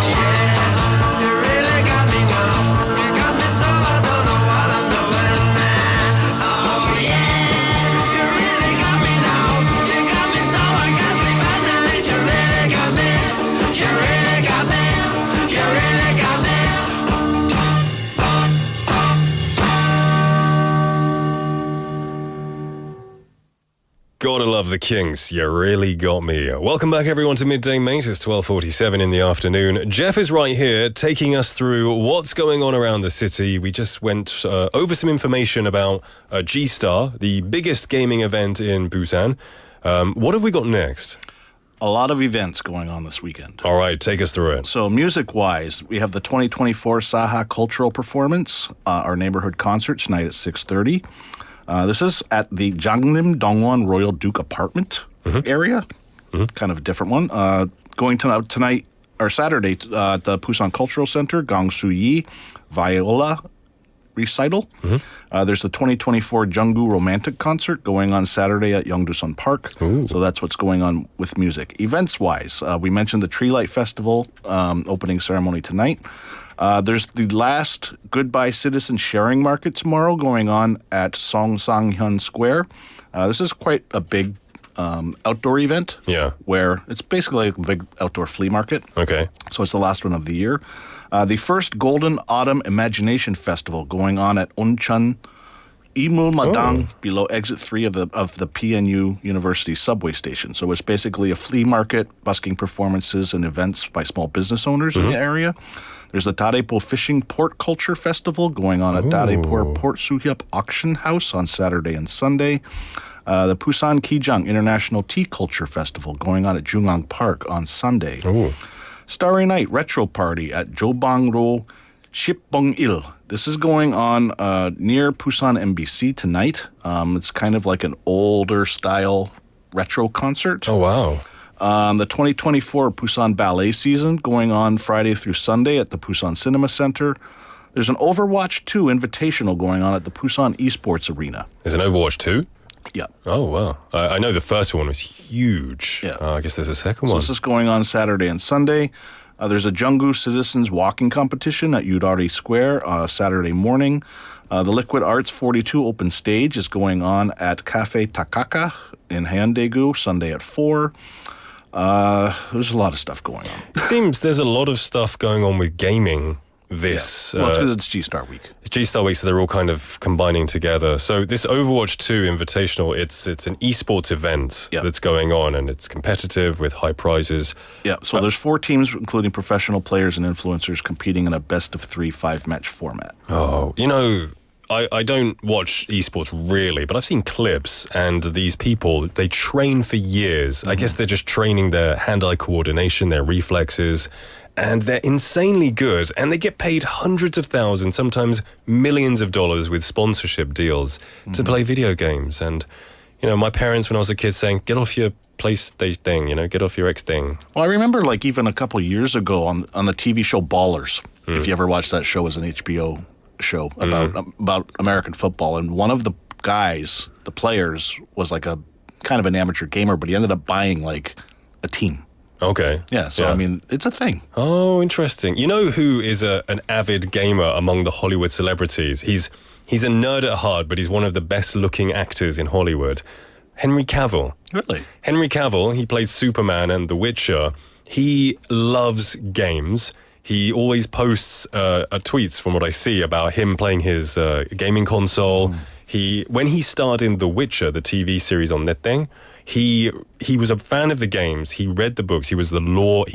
Speaker 6: Yeah, you really got me now. You got me so I don't know what I'm doing. Oh yeah, you really got me now. You got me so I can't sleep at night. You really got me. You really got me. You really got me.
Speaker 3: Gotta love the Kinks. You really got me. Welcome back, everyone, to Midday Mate. It's 12:47 in the afternoon. Jeff is right here taking us through what's going on around the city. We just went over some information about G-Star, the biggest gaming event in Busan. What have we got next?
Speaker 5: A lot of events going on this weekend.
Speaker 3: All right, take us through it.
Speaker 5: So music-wise, we have the 2024 Saha Cultural Performance, our neighborhood concert tonight at 6:30. This is at the Jangnim Dongwon Royal Duke Apartment area. Kind of a different one. Going tonight or Saturday at the Busan Cultural Center, Gangsu Yi Viola recital. There's the 2024 Junggu Romantic Concert going on Saturday at Yeongdusun Park. So that's what's going on with music. Events-wise, we mentioned the Tree Light Festival opening ceremony tonight. There's the last Goodbye Citizen Sharing Market tomorrow going on at Songsanghyeon Square. This is quite a big outdoor event.
Speaker 3: Yeah.
Speaker 5: Where it's basically like a big outdoor flea market.
Speaker 3: Okay.
Speaker 5: So it's the last one of the year. The first Golden Autumn Imagination Festival going on at Oncheon Imul Madang below exit 3 of the PNU University subway station. So it's basically a flea market, busking performances and events by small business owners in the area. There's the Darepo Fishing Port Culture Festival going on at Darepo Port Suhyup Auction House on Saturday and Sunday. The Busan Kijang International Tea Culture Festival going on at Jungang Park on Sunday. Starry Night Retro Party at Jobang-ro Shipbong-il. This is going on near Busan MBC tonight. It's kind of like an older style retro concert.
Speaker 3: Oh, wow.
Speaker 5: The 2024 Busan Ballet season going on Friday through Sunday at the Busan Cinema Center. There's an Overwatch 2 invitational going on at the Busan Esports Arena.
Speaker 3: There's an Overwatch 2?
Speaker 5: Yeah.
Speaker 3: Oh, wow. I know the first one was huge.
Speaker 5: Yeah.
Speaker 3: I guess there's a second
Speaker 5: So
Speaker 3: one.
Speaker 5: this is going on Saturday and Sunday. There's a Junggu Citizens Walking Competition at Yudari Square Saturday morning. The Liquid Arts 42 Open Stage is going on at Cafe Takaka in Haeundaegu Sunday at 4. There's a lot of stuff going on.
Speaker 3: It seems there's a lot of stuff going on with gaming this.
Speaker 5: Well, it's because it's G-Star Week.
Speaker 3: It's G-Star Week, so they're all kind of combining together. So this Overwatch 2 Invitational, it's an esports event that's going on, and it's competitive with high prizes.
Speaker 5: Yeah, so there's 4 teams, including professional players and influencers, competing in a best-of-3 5-match format.
Speaker 3: Oh, I don't watch esports really, but I've seen clips, and these people, they train for years. I guess they're just training their hand-eye coordination, their reflexes, and they're insanely good, and they get paid hundreds of thousands, sometimes millions of dollars with sponsorship deals to play video games. And, my parents, when I was a kid, saying, get off your PlayStation thing, get off your X thing.
Speaker 5: Well, I remember even a couple years ago on the TV show Ballers, if you ever watched that show, as an HBO show about American football, and one of the guys, the players, was like a kind of an amateur gamer, but he ended up buying like a team.
Speaker 3: Okay.
Speaker 5: Yeah, so I mean, it's a thing.
Speaker 3: Oh, interesting. You know who is an avid gamer among the Hollywood celebrities? He's a nerd at heart, but he's one of the best looking actors in Hollywood. Henry Cavill.
Speaker 5: Really?
Speaker 3: Henry Cavill, he played Superman and The Witcher. He loves games. He always posts tweets, from what I see, about him playing his gaming console. When he starred in The Witcher, the TV series on that thing, he was a fan of the games. He read the books. He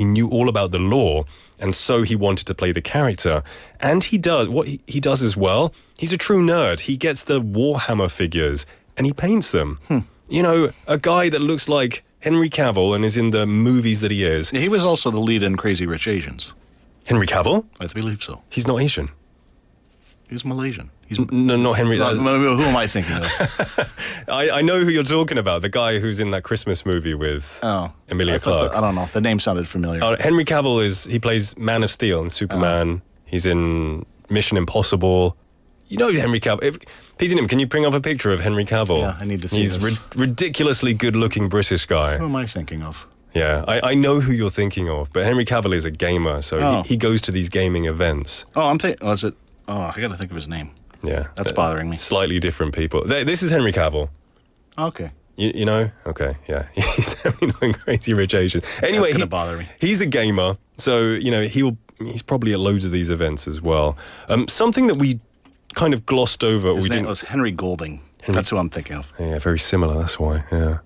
Speaker 3: knew all about the lore, and so he wanted to play the character. And he does what he does as well. He's a true nerd. He gets the Warhammer figures and he paints them. A guy that looks like Henry Cavill and is in the movies that he is.
Speaker 5: He was also the lead in Crazy Rich Asians.
Speaker 3: Henry Cavill?
Speaker 5: I believe so.
Speaker 3: He's not Asian.
Speaker 5: He's Malaysian.
Speaker 3: No, not Henry.
Speaker 5: Who am I thinking of?
Speaker 3: I know who you're talking about. The guy who's in that Christmas movie with Emilia Clarke.
Speaker 5: I don't know. The name sounded familiar.
Speaker 3: Henry Cavill he plays Man of Steel and Superman. He's in Mission Impossible. Henry Cavill. Peter, can you bring up a picture of Henry Cavill?
Speaker 5: Yeah, I need to see
Speaker 3: He's
Speaker 5: this.
Speaker 3: ridiculously good-looking British guy.
Speaker 5: Who am I thinking of?
Speaker 3: Yeah, I know who you're thinking of, but Henry Cavill is a gamer, so he goes to these gaming events.
Speaker 5: Oh, I got to think of his name.
Speaker 3: Yeah.
Speaker 5: That's bothering me.
Speaker 3: Slightly different people. This is Henry Cavill.
Speaker 5: Okay.
Speaker 3: You know? Okay, yeah. He's definitely not in Crazy Rich Asians. Anyway,
Speaker 5: That's gonna bother me.
Speaker 3: He's a gamer, so, he's probably at loads of these events as well. Something that we kind of glossed over.
Speaker 5: His name was Henry Golding. That's who I'm thinking of.
Speaker 3: Yeah, very similar, that's why, yeah.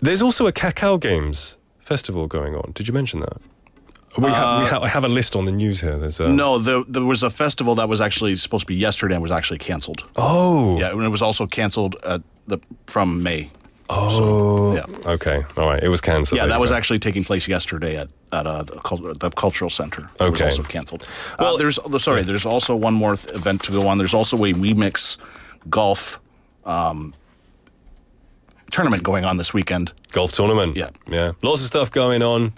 Speaker 3: There's also a Cacao Games festival going on. Did you mention that? I have a list on the news here.
Speaker 5: No, there was a festival that was actually supposed to be yesterday and was actually canceled.
Speaker 3: Oh.
Speaker 5: Yeah, and it was also canceled from May.
Speaker 3: Oh.
Speaker 5: So, yeah.
Speaker 3: Okay. All right. It was canceled.
Speaker 5: Yeah, that was actually taking place yesterday at the Cultural Center. It was also canceled. Well, there's also one more event to go on. There's also a Remix golf tournament going on this weekend.
Speaker 3: Golf tournament.
Speaker 5: Yeah.
Speaker 3: Lots of stuff going on.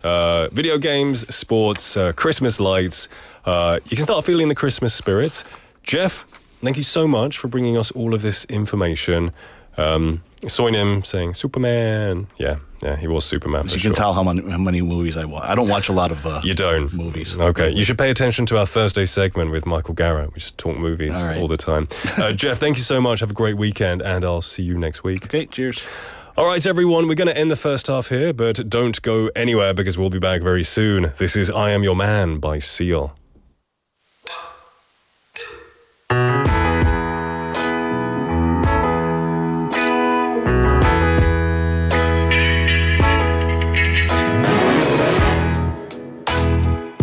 Speaker 3: Video games, sports, Christmas lights. You can start feeling the Christmas spirit. Jeff, thank you so much for bringing us all of this information. Saw him saying Superman. Yeah, he was Superman.
Speaker 5: You can tell how many movies I watch. I don't watch a lot of
Speaker 3: you don't
Speaker 5: movies.
Speaker 3: Okay, you should pay attention to our Thursday segment with Michael Garrett. We just talk movies all the time. Jeff, thank you so much. Have a great weekend, and I'll see you next week.
Speaker 5: Okay, cheers.
Speaker 3: All right, everyone, we're going to end the first half here, but don't go anywhere because we'll be back very soon. This is I Am Your Man by Seal.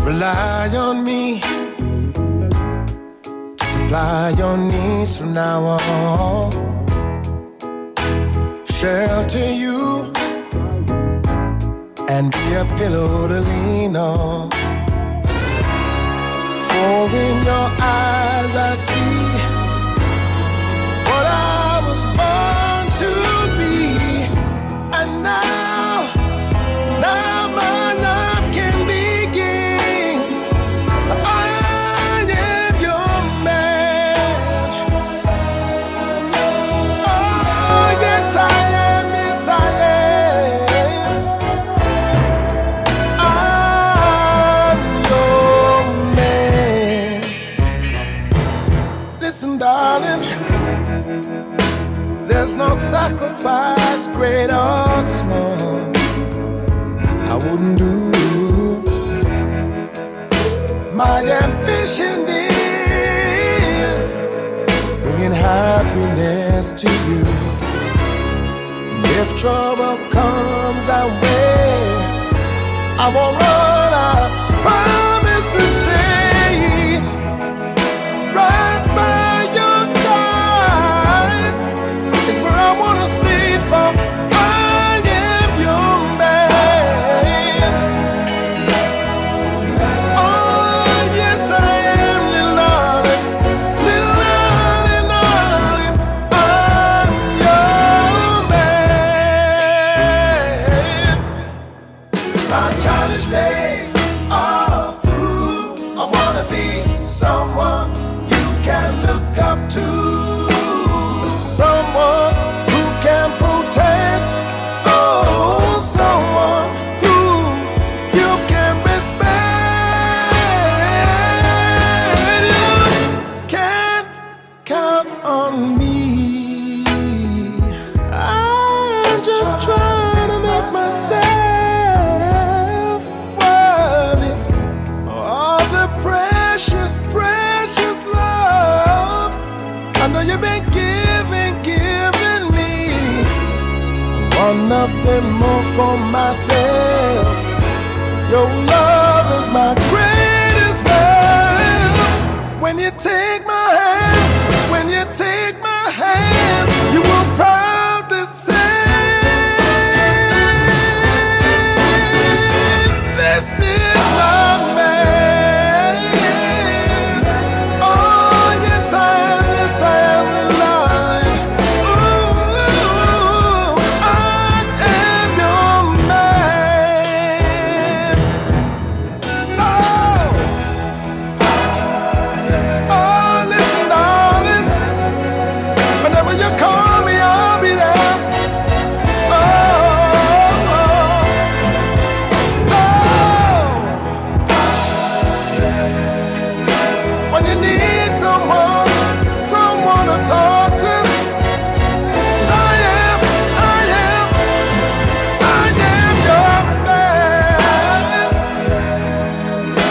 Speaker 6: Rely on me to supply your needs from now on. Shelter you and be a pillow to lean on. For in your eyes I see what I was born to be. And now my life can begin. I am your man. Oh yes I am, yes I am. I'm your man. Listen, darling, there's no sacrifice, great or small, I wouldn't do. My ambition is close to you. And if trouble comes our way, I won't run, I promise to stay right by your side. It's where I wanna stay for. I am your man. Oh yes, I am, little darling, little darling, darling. I'm your man. My childish days are through. I wanna be someone you can look up to, someone who can protect, oh, someone who you can respect. You can count on me. I'm just trying to make myself worthy of the precious, precious love I know you've been giving me. I want nothing more for myself. Your love is my greatest wealth. When you take my hand, when you take my hand, you will proudly say, this is my man. Oh yes I am, yes I am in line. Ooh, I am your man. Oh, oh, listen, darling. Whenever you call me, I'll be there. Oh, when you need someone, someone to talk to, 'cause I am your man.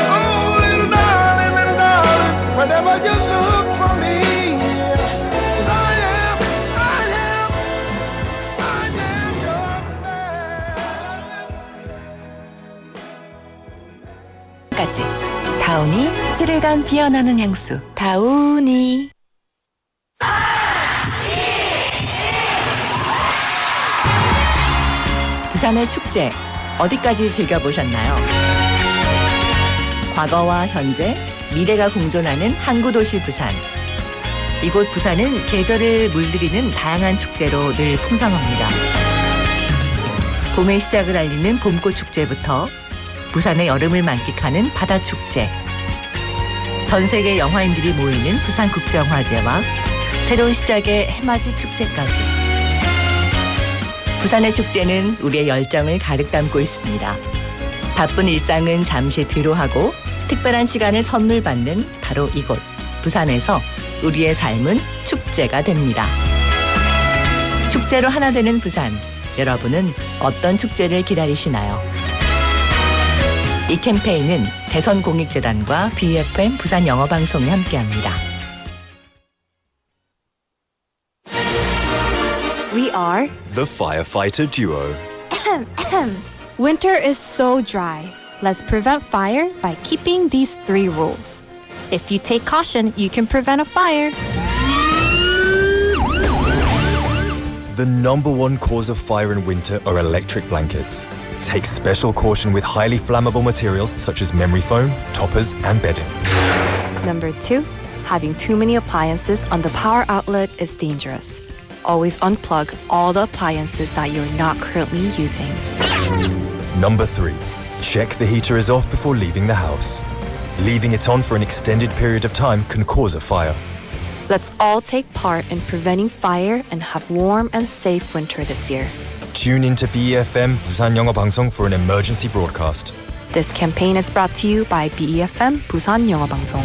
Speaker 6: Oh, little darling, whenever you look for me, 'cause I am your man.
Speaker 7: 까지 다운이 찌르간 피어나는 향수 다운이. 부산의 축제 어디까지 즐겨보셨나요? 과거와 현재, 미래가 공존하는 항구도시 부산. 이곳 부산은 계절을 물들이는 다양한 축제로 늘 풍성합니다. 봄의 시작을 알리는 봄꽃 축제부터 부산의 여름을 만끽하는 바다축제, 전 세계 영화인들이 모이는 부산국제영화제와 새로운 시작의 해맞이 축제까지. 부산의 축제는 우리의 열정을 가득 담고 있습니다. 바쁜 일상은 잠시 뒤로하고 특별한 시간을 선물 받는 바로 이곳 부산에서 우리의 삶은 축제가 됩니다. 축제로 하나 되는 부산, 여러분은 어떤 축제를 기다리시나요? 이 캠페인은 대선공익재단과 BFM 부산영어방송이 함께합니다.
Speaker 8: We are
Speaker 9: The Firefighter Duo.
Speaker 8: Winter is so dry. Let's prevent fire by keeping these 3 rules. If you take caution, you can prevent a fire.
Speaker 9: The number one cause of fire in winter are electric blankets. Take special caution with highly flammable materials such as memory foam, toppers, and bedding.
Speaker 8: Number 2, having too many appliances on the power outlet is dangerous. Always unplug all the appliances that you're not currently using.
Speaker 9: Number 3, check the heater is off before leaving the house. Leaving it on for an extended period of time can cause a fire.
Speaker 8: Let's all take part in preventing fire and have warm and safe winter this year.
Speaker 9: Tune into BEFM 부산영어방송 for an emergency broadcast.
Speaker 8: This campaign is brought to you by BEFM 부산영어방송.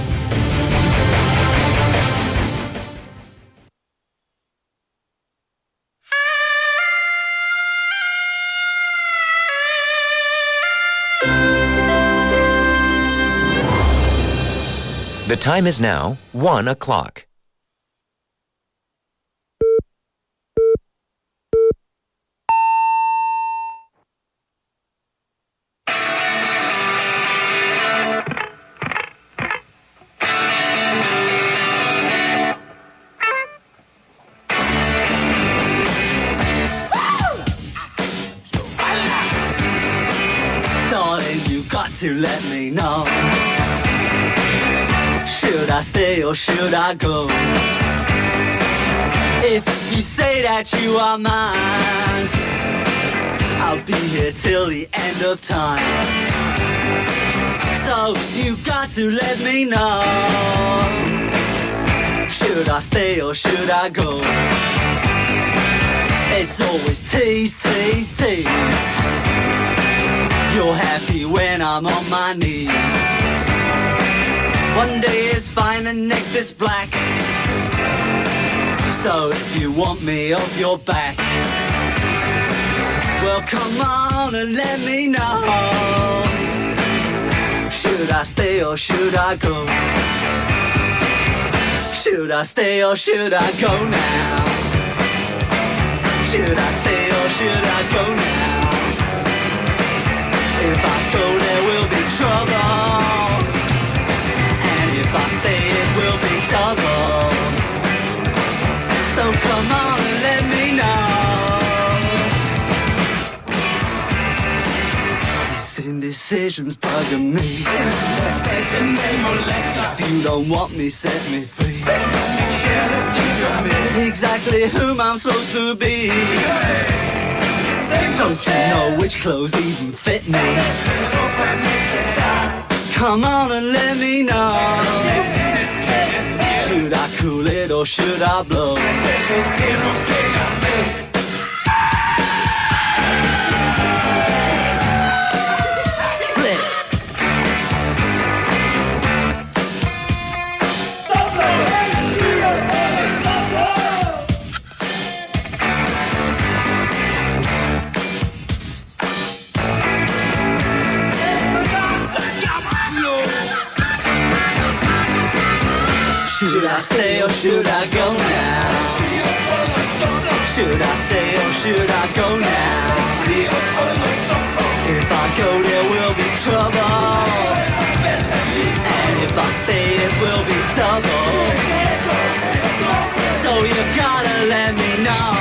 Speaker 10: The time is now 1 o'clock. to let me know. Should I stay or should I go? If you say that you are mine, I'll be here till the end of time. So you got to let me know. Should I stay or should I go? It's always tease, tease, tease. You're happy when I'm on my knees. One day is fine and next is black. So if you want me off your back, well come on and let me know. Should I stay or should I go? Should I stay or should I go now? Should I stay or should I go now? If I go there will be trouble, and if I stay it will be double. So come on and let me know. These indecisions bugging me. If you don't want me, set me free. Exactly whom I'm supposed to be. Don't you know which clothes even fit me? Come on and let me know. Should I cool it or should I blow? Split. Should I stay or should I go now? Should I stay or should I go now? If I go there will be trouble, and if I stay it will be double. So you gotta let me know.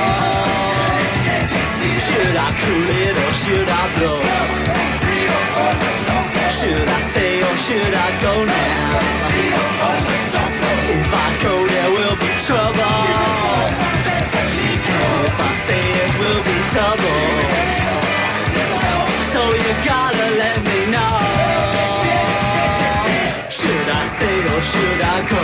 Speaker 10: Should I cool it or should I blow? Should I stay or should I go now? If I go there will be trouble, and if I stay it will be double. So you gotta let me know. Should I stay or should I go?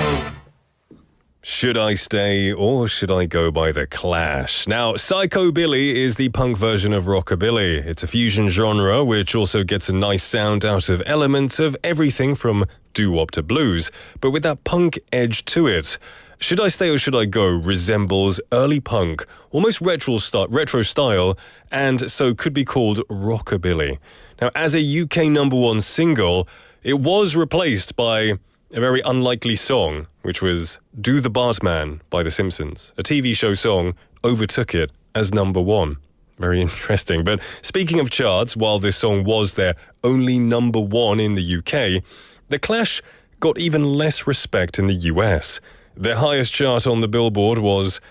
Speaker 3: Should I Stay or Should I Go by The Clash? Now, Psychobilly is the punk version of rockabilly. It's a fusion genre which also gets a nice sound out of elements of everything from doo-wop to blues, but with that punk edge to it. Should I Stay or Should I Go resembles early punk, almost retro style, and so could be called rockabilly. Now, as a UK #1 single, it was replaced by a very unlikely song, which was Do the Bartman by The Simpsons. A TV show song overtook it as #1. Very interesting. But speaking of charts, while this song was their only #1 in the UK, The Clash got even less respect in the US. Their highest chart on the Billboard was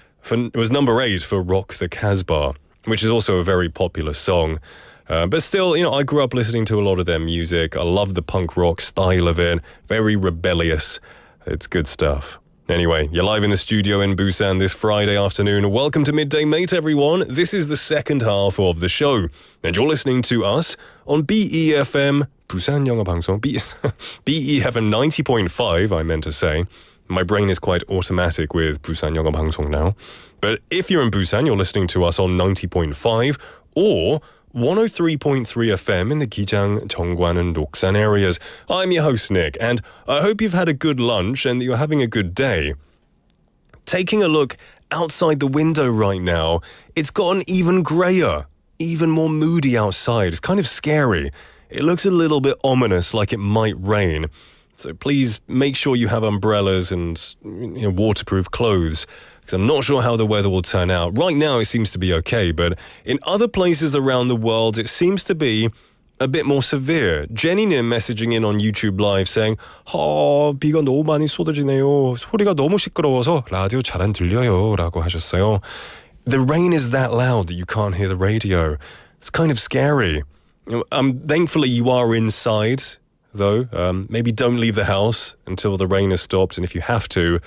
Speaker 3: number 8 for Rock the Casbah, which is also a very popular song. But still, I grew up listening to a lot of their music. I love the punk rock style of it. Very rebellious. It's good stuff. Anyway, you're live in the studio in Busan this Friday afternoon. Welcome to Midday Mate, everyone. This is the second half of the show. And you're listening to us on BEFM, 부산영어방송, BEFM 90.5, I meant to say. My brain is quite automatic with 부산영어방송 now. But if you're in Busan, you're listening to us on 90.5 or 103.3 FM in the Gijang, Dongguan and Doksan areas. I'm your host, Nick, and I hope you've had a good lunch and that you're having a good day. Taking a look outside the window right now, it's gotten even grayer, even more moody outside. It's kind of scary. It looks a little bit ominous, like it might rain. So please make sure you have umbrellas and waterproof clothes, because I'm not sure how the weather will turn out. Right now it seems to be okay, but in other places around the world it seems to be a bit more severe. Jenny님 messaging in on YouTube Live saying 비가 너무 많이 쏟아지네요. 소리가 너무 시끄러워서 라디오 잘 안 들려요 라고 하셨어요. The rain is that loud that you can't hear the radio. It's kind of scary. Thankfully, you are inside, though. Maybe don't leave the house until the rain has stopped. And if you have to,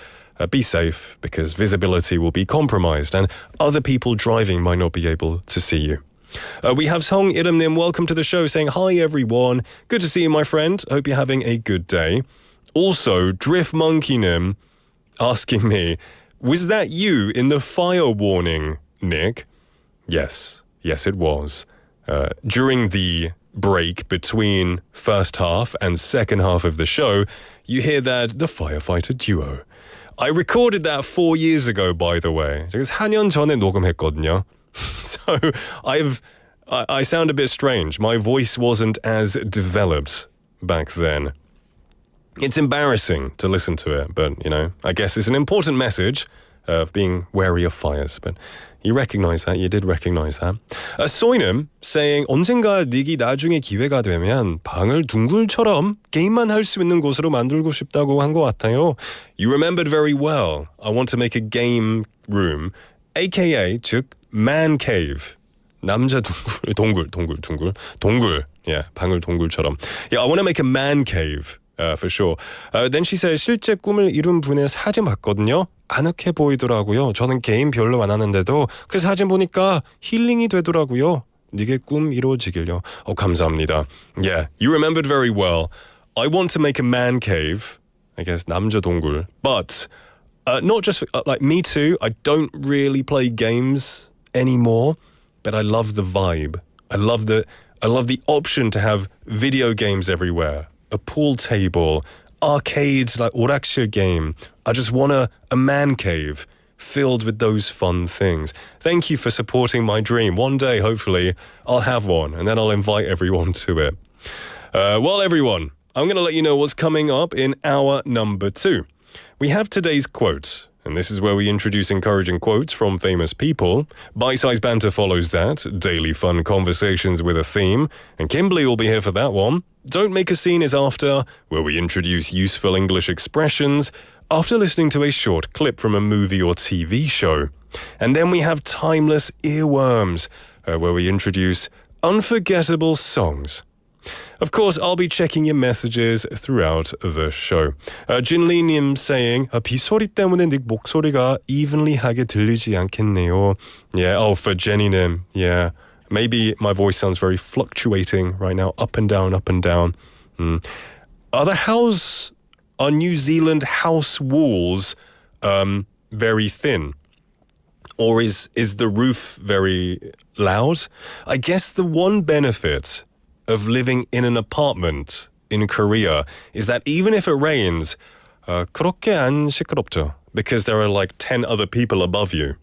Speaker 3: be safe because visibility will be compromised and other people driving might not be able to see you. We have Song Iram-nim, welcome to the show, saying, hi everyone. Good to see you, my friend. Hope you're having a good day. Also, Drift Monkey-nim asking me, was that you in the fire warning, Nick? Yes, it was. During the break between first half and second half of the show, you hear that the firefighter duo. I recorded that 4 years ago, by the way. 제가 4년 전에 녹음했거든요. So I sound a bit strange. My voice wasn't as developed back then. It's embarrassing to listen to it, but, I guess it's an important message of being wary of fires. But you recognize that. You did recognize that. Soinem saying, 언젠가 닉이 나중에 기회가 되면 방을 둥글처럼 게임만 할 수 있는 곳으로 만들고 싶다고 한 것 같아요. You remembered very well. I want to make a game room, aka 즉 man cave. 남자 동굴. Yeah, 방을 동굴처럼. Yeah, I want to make a man cave. For sure. Then she says, 실제 꿈을 이룬 분의 사진 봤거든요. 아늑해 보이더라고요. 저는 게임 별로 안 하는데도 그 사진 보니까 힐링이 되더라고요. 네게 꿈 이루어지길요. 감사합니다. Yeah, you remembered very well. I want to make a man cave. I guess 남자 동굴. But not just like me too. I don't really play games anymore, but I love the vibe. I love the option to have video games everywhere. A pool table, arcades like 오락실 game. I just want a man cave filled with those fun things. Thank you for supporting my dream. One day, hopefully, I'll have one and then I'll invite everyone to it. Well, everyone, I'm going to let you know what's coming up in hour number 2. We have today's quote, and this is where we introduce encouraging quotes from famous people. Bite-sized banter follows that, daily fun conversations with a theme, and Kimberly will be here for that one. Don't Make a Scene is after, where we introduce useful English expressions after listening to a short clip from a movie or TV show. And then we have Timeless Earworms, where we introduce unforgettable songs. Of course, I'll be checking your messages throughout the show. 진리님 saying, 빗소리 때문에 닉 목소리가 evenly하게 들리지 않겠네요. Yeah, for Jenny님, yeah. Maybe my voice sounds very fluctuating right now, up and down, up and down. Are New Zealand house walls very thin? Or is the roof very loud? I guess the one benefit of living in an apartment in Korea is that even if it rains, 그렇게 안 시끄럽죠. Because there are like 10 other people above you.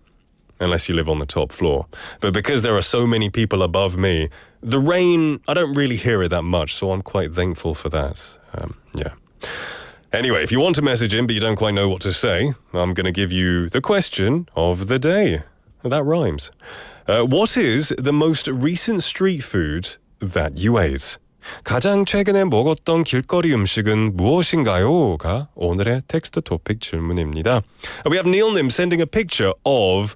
Speaker 3: Unless you live on the top floor. But because there are so many people above me, the rain, I don't really hear it that much, so I'm quite thankful for that. Yeah. Anyway, if you want to message in but you don't quite know what to say, I'm going to give you the question of the day. That rhymes. What is the most recent street food that you ate? 가장 최근에 먹었던 길거리 음식은 무엇인가요?가 오늘의 텍스트 토픽 질문입니다. We have Neilnim sending a picture of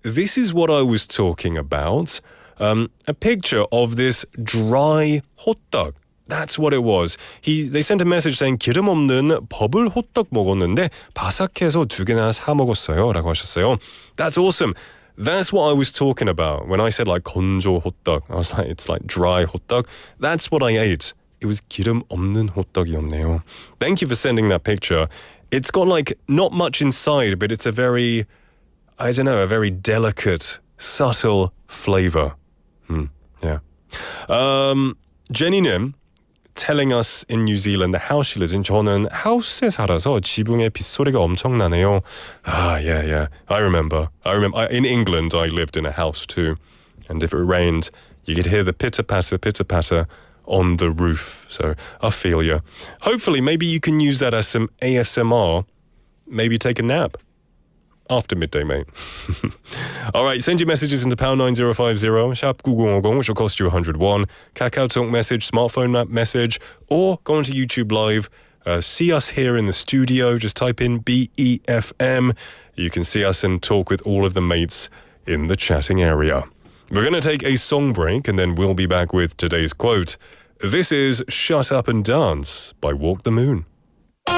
Speaker 3: this is what I was talking about. A picture of this dry hot dog. That's what it was. They sent a message saying 기름 없는 버블 호떡 먹었는데 바삭해서 2개나 사 먹었어요 라고 하셨어요. That's awesome. That's what I was talking about when I said like 건조 호떡. I was like, it's like dry 호떡. That's what I ate. It was 기름 없는 호떡이었네요. Thank you for sending that picture. It's got like not much inside, but it's a very delicate, subtle flavor. Yeah. Jenny-nim telling us in New Zealand the house she lives in. 저는 하우스에 살아서 지붕에 빗소리가 엄청 나네요. Yeah. I remember. In England, I lived in a house too. And if it rained, you could hear the pitter-patter on the roof. So I feel you. Hopefully, maybe you can use that as some ASMR. Maybe take a nap after Midday Mate. All right, send your messages into pound 9050, sharp 9050, which will cost you 101. KakaoTalk message, smartphone message, or go onto YouTube Live. See us here in the studio. Just type in BEFM. You can see us and talk with all of the mates in the chatting area. We're going to take a song break and then we'll be back with today's quote. This is Shut Up and Dance by Walk the Moon.
Speaker 10: Oh,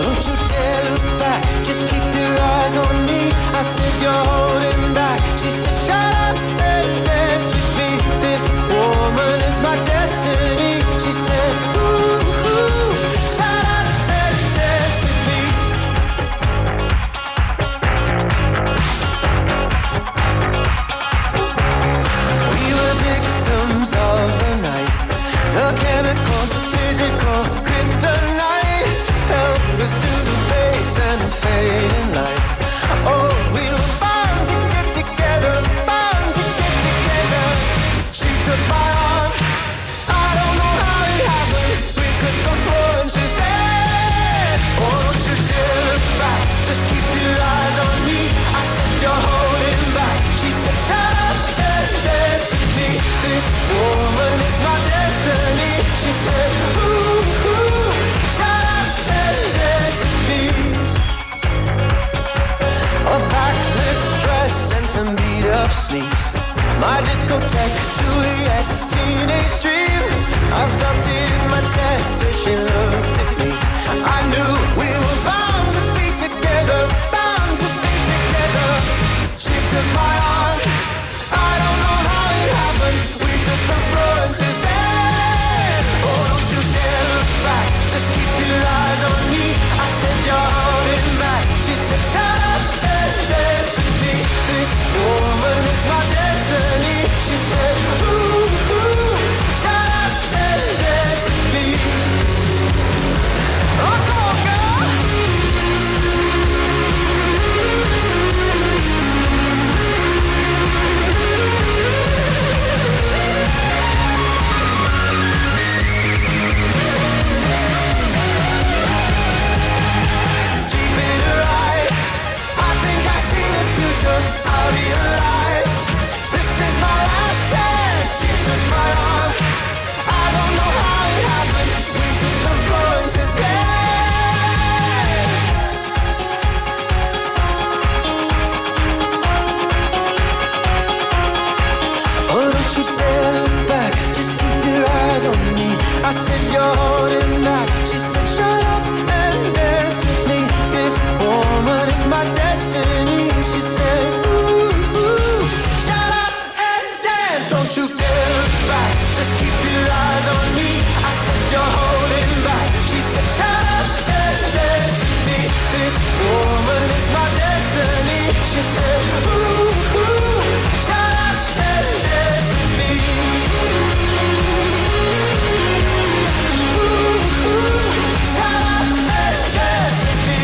Speaker 10: don't you dare look back, just keep your eyes on me. I said you're holding back. She said shut up and dance with me. This woman is my destiny. She said ooh, ooh, shut up and dance with me. We were victims of the night, the chemical, physical, kryptonite. Helpless to the base and the fading light. Oh, we were bound to get together, bound to get together. She took my arm, I don't know how it happened. We took the floor and she said, oh, don't you dare look back, just keep your eyes on me. I said you're holding back. She said shut up and dance with me. This woman is my destiny. She said ooh, ooh, shut up and dance with me. A backless dress and some beat-up sleeves. My discotheque, Juliet, teenage dream. I felt it in my chest as she looked at me. I knew we were bound to be together, bound to be together. She took my arm, I don't know how it happened. We took the floor and she said, oh, don't you dare look back, just keep your eyes on me. I said you're holding back. She said shut up and dance with me. This woman is my destiny. She said ooh, ooh, shut up and dance with me. Oh, come on, girl. Deep in her eyes, I think I see the future. I realize this is my last chance. She took my arm, I don't know how it happened. We took the floor and she said, oh, don't you dare look back, just keep your eyes on me. I said you're holding back. She said shut up and dance with me. This woman is my destiny. She said ooh, ooh, shut up and dance. Don't you dare look back, just keep your eyes on me. I said you're holding back. She said shut up and dance with me. This woman is my destiny. She said ooh, ooh, shut up and dance with me. Ooh, ooh, shut up and dance with me.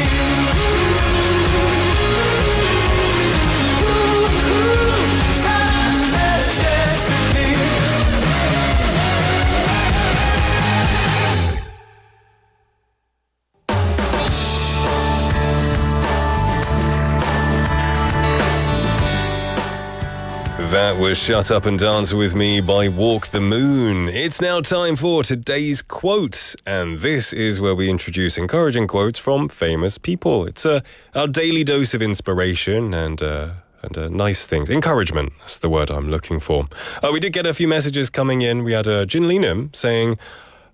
Speaker 10: Ooh, ooh, shut up and dance with me.
Speaker 3: That was Shut Up and Dance With Me by Walk the Moon. It's now time for today's quote, and this is where we introduce encouraging quotes from famous people. It's our daily dose of inspiration and nice things. Encouragement, that's the word I'm looking for. We did get a few messages coming in. We had Jinlinim saying,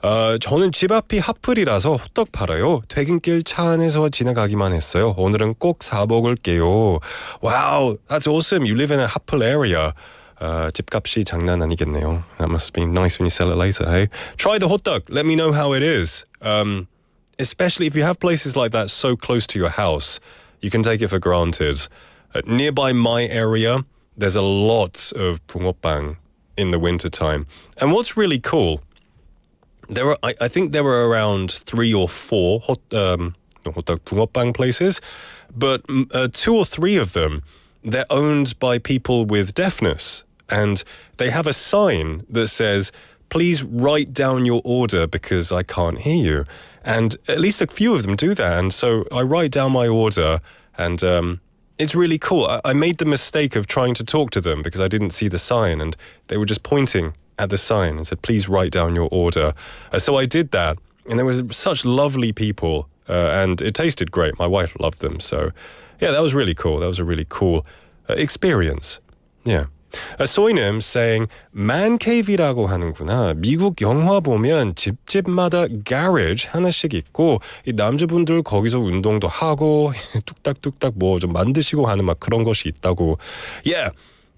Speaker 3: 저는 집 앞이 핫플이라서 호떡 팔아요. 퇴근길 차 안에서 지나가기만 했어요. 오늘은 꼭 사 먹을게요. Wow, that's awesome. You live in a 핫플 area. 집값이 장난 아니겠네요. That must be nice when you sell it later, hey? Try the hotdog. Let me know how it is. Especially if you have places like that so close to your house, you can take it for granted. Nearby my area, there's a lot of Bungeoppang in the wintertime. And what's really cool, I think there were around 3 or 4 Bungeoppang places, but 2 or 3 of them, they're owned by people with deafness. And they have a sign that says, please write down your order because I can't hear you. And at least a few of them do that. And so I write down my order and it's really cool. I made the mistake of trying to talk to them because I didn't see the sign and they were just pointing at the sign and said, please write down your order. So I did that and there were such lovely people and it tasted great. My wife loved them. So yeah, that was really cool. That was a really cool experience. Yeah. 소이님 saying man cave이라고 하는구나. 미국 영화 보면 집집마다 garage 하나씩 있고 이 남자분들 거기서 운동도 하고 뚝딱뚝딱 뭐 좀 만드시고 하는 막 그런 것이 있다고. Yeah,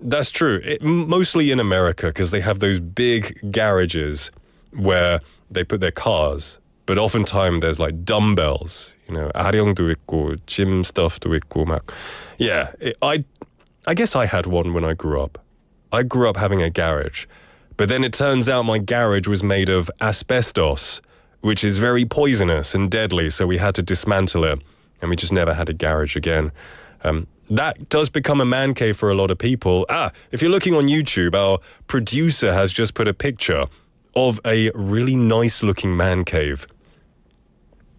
Speaker 3: that's true. Mostly in America because they have those big garages where they put their cars. But oftentimes there's like dumbbells, you know, 아령도 있고 gym stuff도 있고 막. Yeah, I guess I had one when I grew up. I grew up having a garage, but then it turns out my garage was made of asbestos, which is very poisonous and deadly, so we had to dismantle it, and we just never had a garage again. That does become a man cave for a lot of people. If you're looking on YouTube, our producer has just put a picture of a really nice-looking man cave.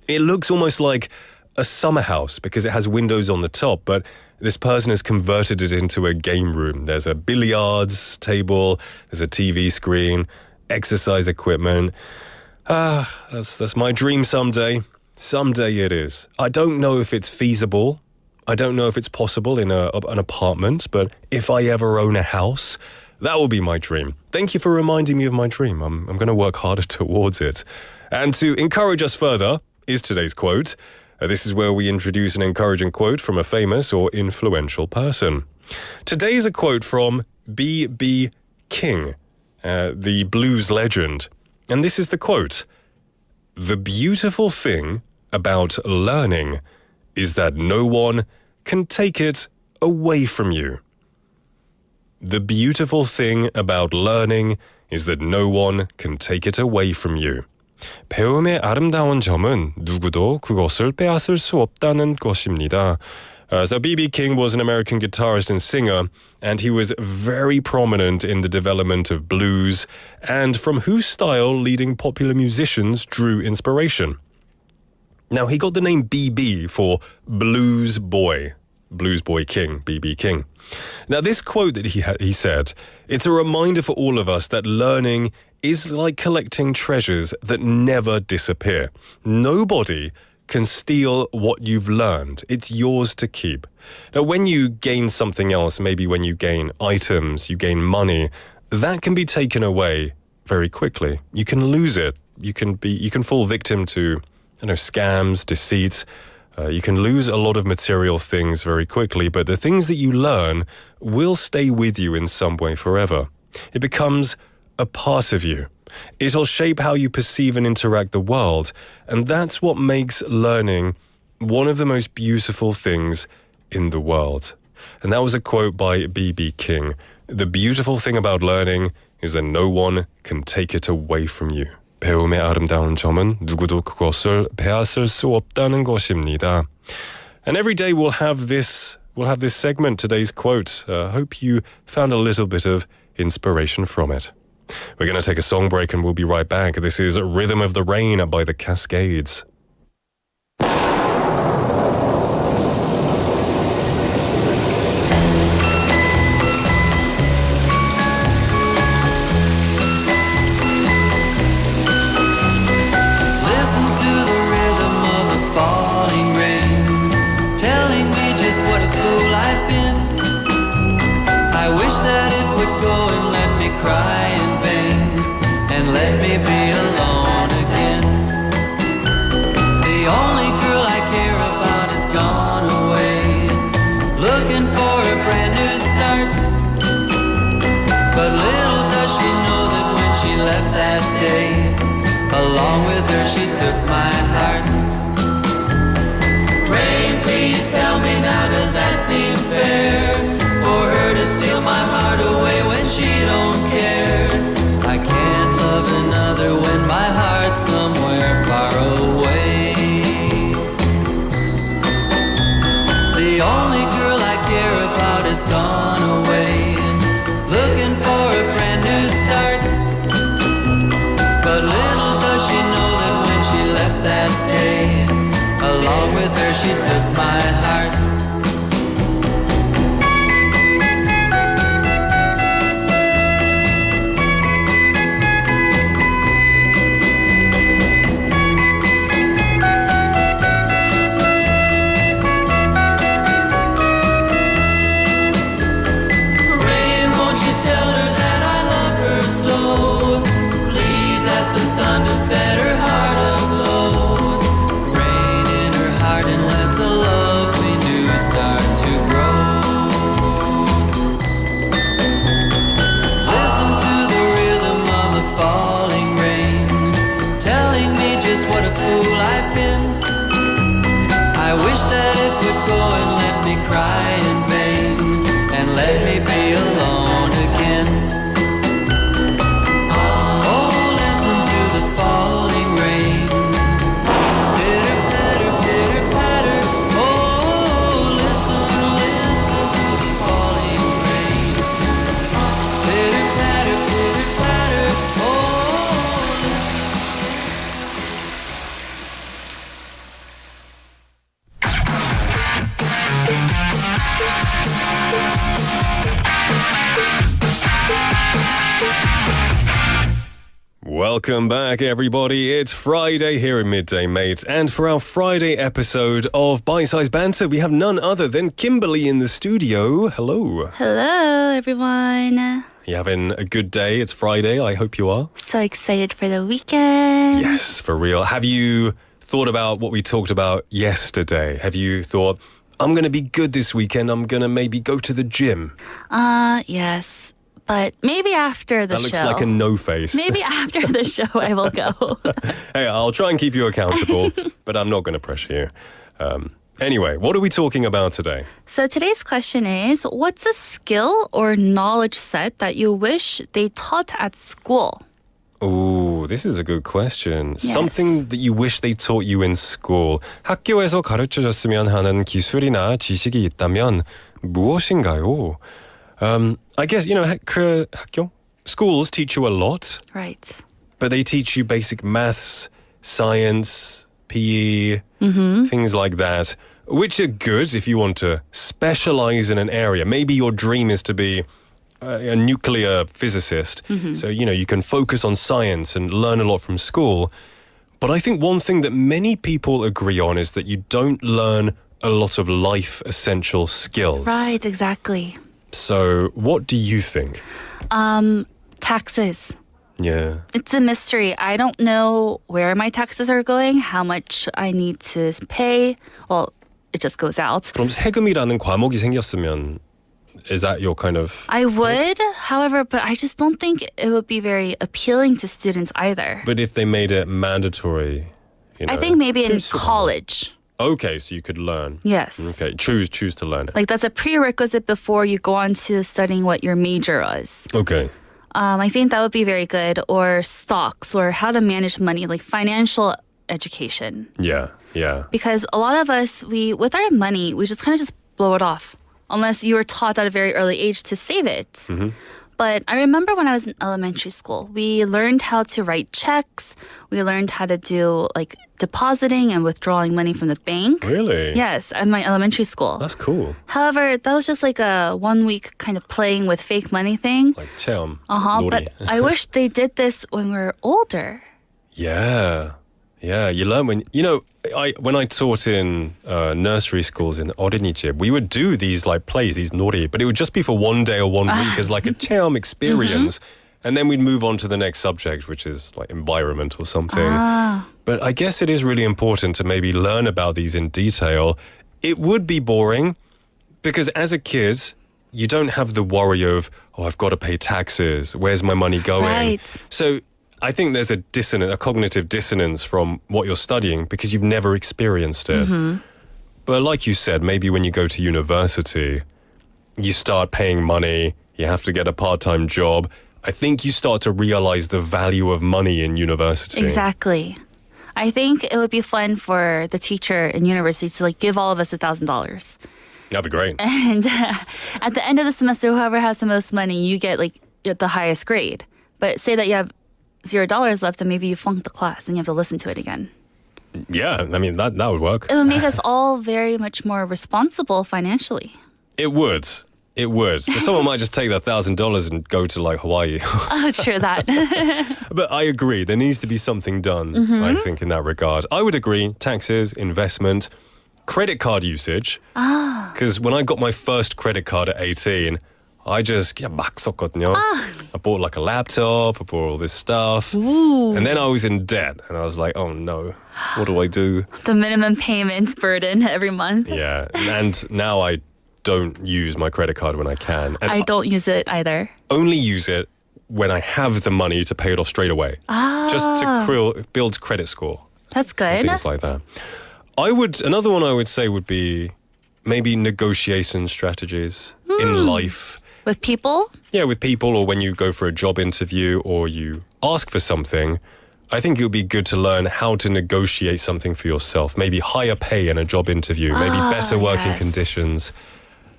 Speaker 3: It looks almost like a summer house because it has windows on the top, but this person has converted it into a game room. There's a billiards table, there's a TV screen, exercise equipment. That's my dream someday. Someday it is. I don't know if it's feasible. I don't know if it's possible in an apartment, but if I ever own a house, that will be my dream. Thank you for reminding me of my dream. I'm going to work harder towards it. And to encourage us further is today's quote. This is where we introduce an encouraging quote from a famous or influential person. Today is a quote from B.B. King, the blues legend. And this is the quote. The beautiful thing about learning is that no one can take it away from you. The beautiful thing about learning is that no one can take it away from you. 배움의 아름다운 점은 누구도 그것을 빼앗을 수 없다는 것입니다. So B.B. King was an American guitarist and singer, and he was very prominent in the development of blues, and from whose style leading popular musicians drew inspiration. Now, he got the name B.B. for Blues Boy King, B.B. King. Now, this quote that he said, it's a reminder for all of us that learning is like collecting treasures that never disappear. Nobody can steal what you've learned. It's yours to keep. Now, when you gain something else, maybe when you gain items, you gain money, that can be taken away very quickly. You can lose it. You can fall victim to, scams, deceit. You can lose a lot of material things very quickly, but the things that you learn will stay with you in some way forever. It becomes a part of you. It'll shape how you perceive and interact the world, and that's what makes learning one of the most beautiful things in the world. And that was a quote by B.B. King. The beautiful thing about learning is that no one can take it away from you. 배움의 아름다운 점은 누구도 그것을 빼앗을 수 없다는 것입니다. And every day we'll have this segment, today's quote. Hope you found a little bit of inspiration from it. We're going to take a song break and we'll be right back. This is Rhythm of the Rain by the Cascades.
Speaker 6: Cry in vain and let me be alone again. The only girl I care about has gone away, looking for a brand new start. But little does she know that when she left that day, along with her she took my heart. Rain, please tell me now, does that seem fair? For her to steal my heart away when she don't care. I can't love another when my heart's somewhere far away. The only girl I care about has gone away, looking for a brand new start. But little does she know that when she left that day, along with her she took my heart. wish that it would go and let me cry in vain and let me be alone again. Oh, listen to the falling rain. Pitter patter, pitter patter. Oh, listen, listen to the falling rain. Pitter patter, pitter patter. Oh, listen.
Speaker 3: Welcome back, everybody. It's Friday here in Midday Mate, and for our Friday episode of Bite Size Banter, we have none other than Kimberly in the studio. Hello.
Speaker 11: Hello, everyone.
Speaker 3: You having a good day? It's Friday. I hope you are.
Speaker 11: So excited for the weekend.
Speaker 3: Yes, for real. Have you thought about what we talked about yesterday? Have you thought, I'm going to be good this weekend. I'm going to maybe go to the gym.
Speaker 11: Yes. But maybe after the
Speaker 3: That
Speaker 11: show.
Speaker 3: looks like a no face.
Speaker 11: Maybe after the show I will go.
Speaker 3: Hey, I'll try and keep you accountable, but I'm not going to pressure you. Anyway, what are we talking about today?
Speaker 11: So today's question is, what's a skill or knowledge set that you wish they taught at school?
Speaker 3: Oh, this is a good question.
Speaker 11: Yes.
Speaker 3: Something that you wish they taught you in school. 학교에서 가르쳐줬으면 하는 기술이나 지식이 있다면 무엇인가요? I guess, 그 학교? Schools teach you a lot,
Speaker 11: Right.
Speaker 3: but they teach you basic maths, science, PE, things like that, which are good if you want to specialize in an area. Maybe your dream is to be a nuclear physicist. So, you can focus on science and learn a lot from school. But I think one thing that many people agree on is that you don't learn a lot of life essential skills.
Speaker 11: Right, exactly.
Speaker 3: So, what do you think?
Speaker 11: Taxes.
Speaker 3: Yeah.
Speaker 11: It's a mystery. I don't know where my taxes are going, how much I need to pay. Well, it just goes out.
Speaker 3: 그럼 세금이라는 과목이 생겼으면 is that your kind of...
Speaker 11: I would, however, but I just don't think it would be very appealing to students either.
Speaker 3: But if they made it mandatory,
Speaker 11: I think maybe in college.
Speaker 3: Okay, so you could learn.
Speaker 11: Yes.
Speaker 3: Okay, choose to learn it.
Speaker 11: Like that's a prerequisite before you go on to studying what your major was.
Speaker 3: Okay.
Speaker 11: I think that would be very good. Or stocks or how to manage money, like financial education.
Speaker 3: Yeah.
Speaker 11: Because a lot of us, with our money, we just kind of just blow it off. Unless you were taught at a very early age to save it. But I remember when I was in elementary school, we learned how to write checks. We learned how to do like depositing and withdrawing money from the bank.
Speaker 3: Really?
Speaker 11: Yes, at my elementary school.
Speaker 3: That's cool.
Speaker 11: However, that was just like a 1 week kind of playing with fake money thing.
Speaker 3: Like 체험.
Speaker 11: But I wish they did this when we were older.
Speaker 3: Yeah, you learn when... when I taught in nursery schools in 어린이집, we would do these like plays, these 놀이, but it would just be for 1 day or 1 week as like a 체험 experience. And then we'd move on to the next subject, which is like environment or something. But I guess it is really important to maybe learn about these in detail. It would be boring because as a kid, you don't have the worry of, I've got to pay taxes. Where's my money going?
Speaker 11: Right.
Speaker 3: So I think there's a cognitive dissonance from what you're studying because you've never experienced it. But like you said, maybe when you go to university, you start paying money, you have to get a part-time job. I think you start to realize the value of money in university.
Speaker 11: Exactly. I think it would be fun for the teacher in university to like give all of us $1,000.
Speaker 3: That'd be great.
Speaker 11: And at the end of the semester, whoever has the most money, you get like the highest grade. But say that you have $0 left, and maybe you flunked the class and you have to listen to it again.
Speaker 3: Yeah, I mean, that would work.
Speaker 11: It would make us all very much more responsible financially.
Speaker 3: It would. So someone might just take that $1,000 and go to like Hawaii.
Speaker 11: Oh, true that.
Speaker 3: But I agree. There needs to be something done, I think, in that regard. I would agree. Taxes, investment, credit card usage. Because when I got my first credit card at 18, I just 막 썼거든요. I bought like a laptop, I bought all this stuff. And then I was in debt. And I was like, oh no, what do I do?
Speaker 11: The minimum payments burden every month.
Speaker 3: Yeah. And now I don't use my credit card when I can. And
Speaker 11: I don't use it either.
Speaker 3: only use it when I have the money to pay it off straight away. Just to build credit score.
Speaker 11: That's good.
Speaker 3: Things like that. Another one I would say would be maybe negotiation strategies in life.
Speaker 11: With people?
Speaker 3: Yeah, with people, or when you go for a job interview or you ask for something, I think it would be good to learn how to negotiate something for yourself. Maybe higher pay in a job interview, maybe better working conditions.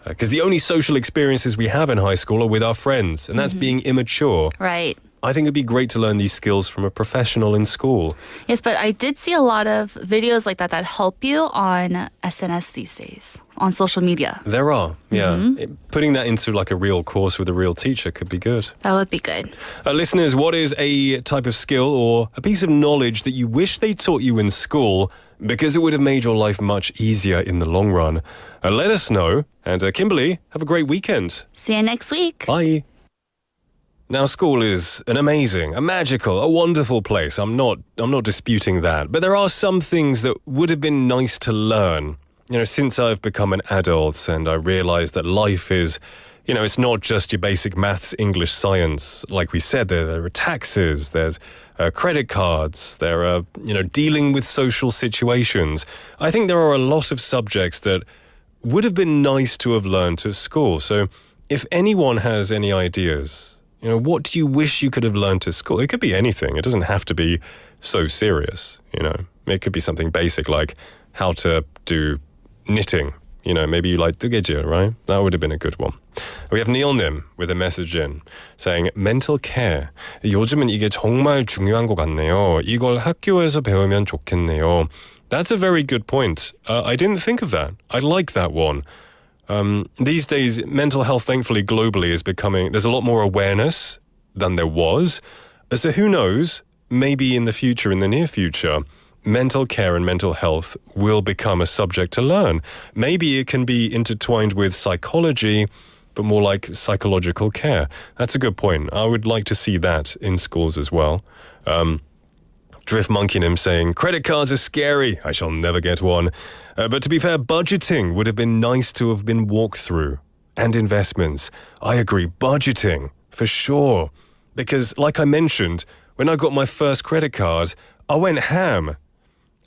Speaker 3: Because the only social experiences we have in high school are with our friends, and that's being immature.
Speaker 11: Right.
Speaker 3: I think it'd be great to learn these skills from a professional in school.
Speaker 11: Yes, but I did see a lot of videos like that help you on SNS these days, on social media.
Speaker 3: There are, yeah. Putting that into like a real course with a real teacher could be good.
Speaker 11: That would be good.
Speaker 3: Listeners, what is a type of skill or a piece of knowledge that you wish they taught you in school because it would have made your life much easier in the long run? Let us know. And Kimberly, have a great weekend.
Speaker 11: See you next week.
Speaker 3: Bye. Now, school is an amazing, a magical, a wonderful place. I'm not disputing that. But there are some things that would have been nice to learn. You know, since I've become an adult and I realized that life is, you know, it's not just your basic maths, English, science. Like we said, there are taxes, there's credit cards, there are, you know, dealing with social situations. I think there are a lot of subjects that would have been nice to have learned at school. So if anyone has any ideas, you know, what do you wish you could have learned at school? It could be anything. It doesn't have to be so serious, you know. It could be something basic like how to do knitting. You know, maybe you like 뜨개질, right? That would have been a good one. We have Neil-님 with a message in saying mental care. 요즘은 이게 정말 중요한 것 같네요. 이걸 학교에서 배우면 좋겠네요. That's a very good point. I didn't think of that. I like that one. These days, mental health, thankfully, globally is becoming, there's a lot more awareness than there was. So who knows, maybe in the future, in the near future, mental care and mental health will become a subject to learn. Maybe it can be intertwined with psychology, but more like psychological care. That's a good point. I would like to see that in schools as well. Drift Monkeynim saying, credit cards are scary. I shall never get one. But to be fair, budgeting would have been nice to have been walked through. And investments. I agree, budgeting, for sure. Because like I mentioned, when I got my first credit card, I went ham.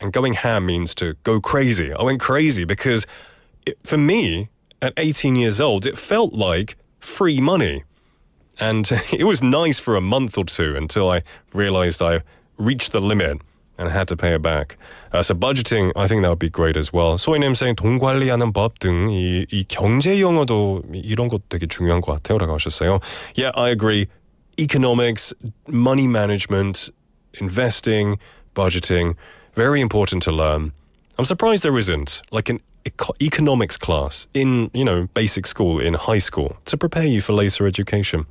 Speaker 3: And going ham means to go crazy. I went crazy because for me, at 18 years old, it felt like free money. And it was nice for a month or two until I realized I reached the limit and had to pay it back. So budgeting, I think that would be great as well. 소희님 saying 돈 관리하는 법 등 이 경제 용어도 이런 것 되게 중요한 것 같아요 라고 하셨어요. Yeah, I agree. Economics, money management, investing, budgeting, very important to learn. I'm surprised there isn't like an economics class in, you know, basic school, in high school to prepare you for later education.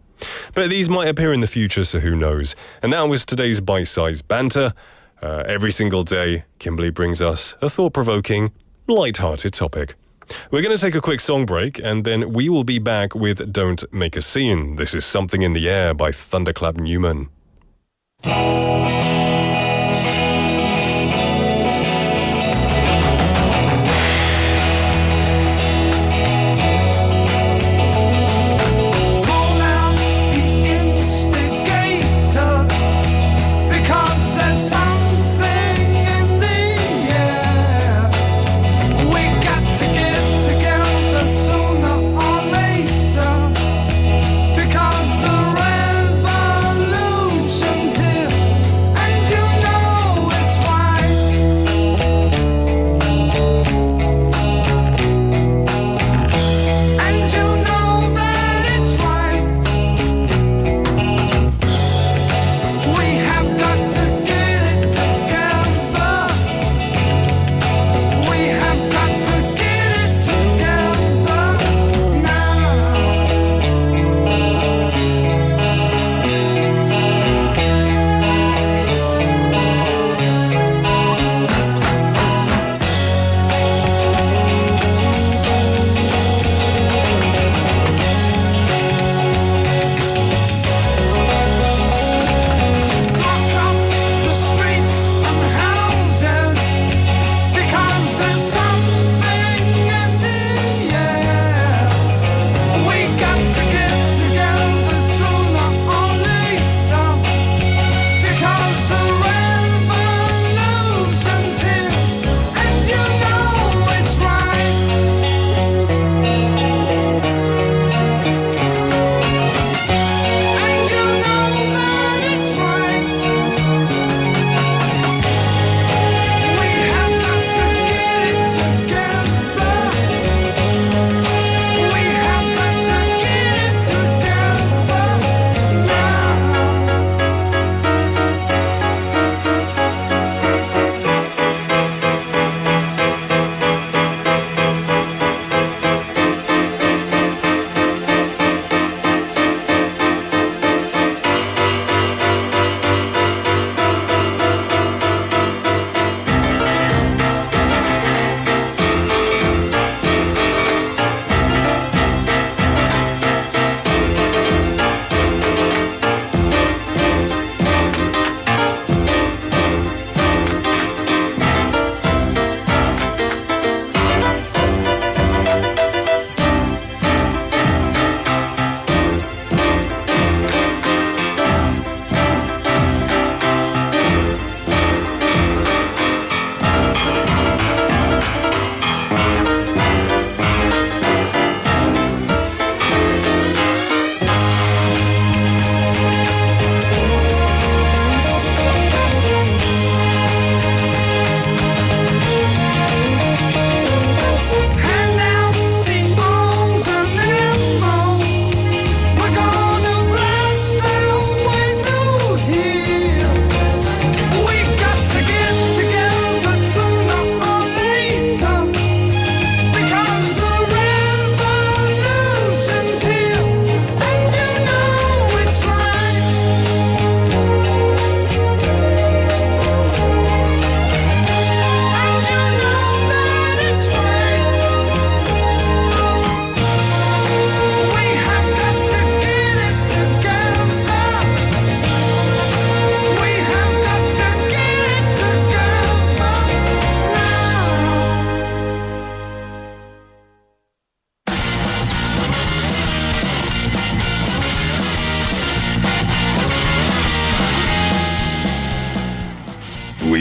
Speaker 3: But these might appear in the future, so who knows? And that was today's bite-sized banter. Every single day, Kimberly brings us a thought-provoking, light-hearted topic. We're going to take a quick song break, and then we will be back with Don't Make a Scene. This is Something in the Air by Thunderclap Newman.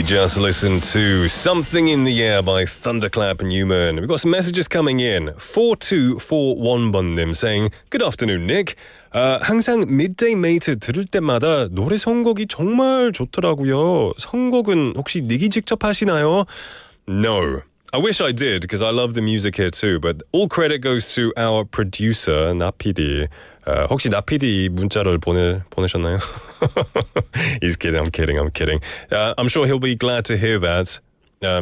Speaker 3: just listened to Something in the Air by Thunderclap Newman. We've got some messages coming in. 4241번님 saying, Good afternoon, Nick. 항상 Midday Mate 들을 때마다 노래 선곡이 정말 좋더라고요. 선곡은 혹시 닉이 직접 하시나요? No. I wish I did because I love the music here too. But all credit goes to our producer, 나PD. 혹시 나PD 문자를 보내셨나요? He's kidding. I'm kidding. I'm sure he'll be glad to hear that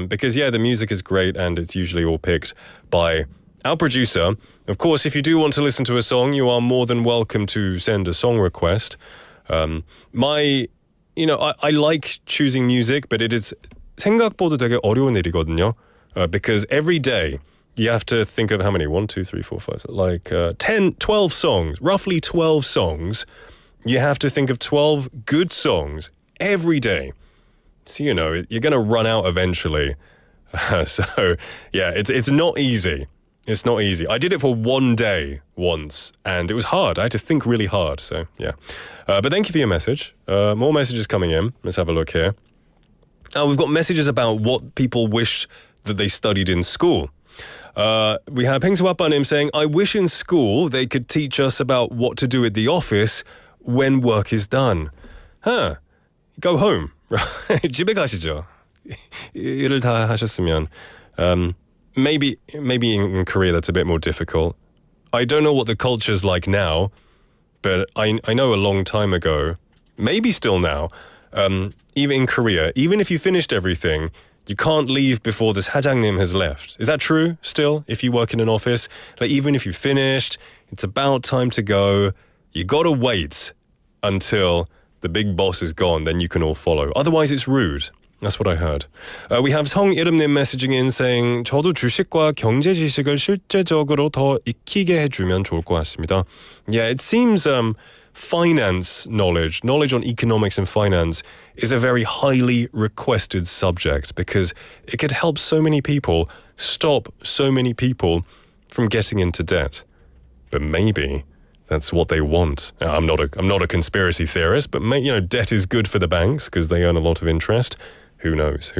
Speaker 3: because the music is great and it's usually all picked by our producer. Of course, if you do want to listen to a song, you are more than welcome to send a song request. I like choosing music, but it is 생각보다 되게 어려운 일이거든요. Because every day you have to think of how many? 1, 2, 3, 4, 5, like 10, 12 songs, roughly 12 songs. You have to think of 12 good songs every day. So, you're going to run out eventually. It's not easy. It's not easy. I did it for one day once, and it was hard. I had to think really hard. So, but thank you for your message. More messages coming in. Let's have a look here. We've got messages about what people wished that they studied in school. We have Bugeoppang saying, I wish in school they could teach us about what to do at the office when work is done. Go home. 집에 가시죠. 일을 다 하셨으면. Maybe in Korea that's a bit more difficult. I don't know what the culture's like now, but I know a long time ago, maybe still now, even in Korea, even if you finished everything, you can't leave before the 사장님 has left. Is that true still, if you work in an office? Like, even if you finished, it's about time to go. You gotta wait until the big boss is gone, then you can all follow. Otherwise, it's rude. That's what I heard. We have 성이름님 messaging in saying, 저도 주식과 경제 지식을 실제적으로 더 익히게 해주면 좋을 것 같습니다. Yeah, it seems finance knowledge on economics and finance is a very highly requested subject because it could help so many people, stop so many people from getting into debt. But maybe that's what they want. I'm not a conspiracy theorist, but debt is good for the banks because they earn a lot of interest. Who knows?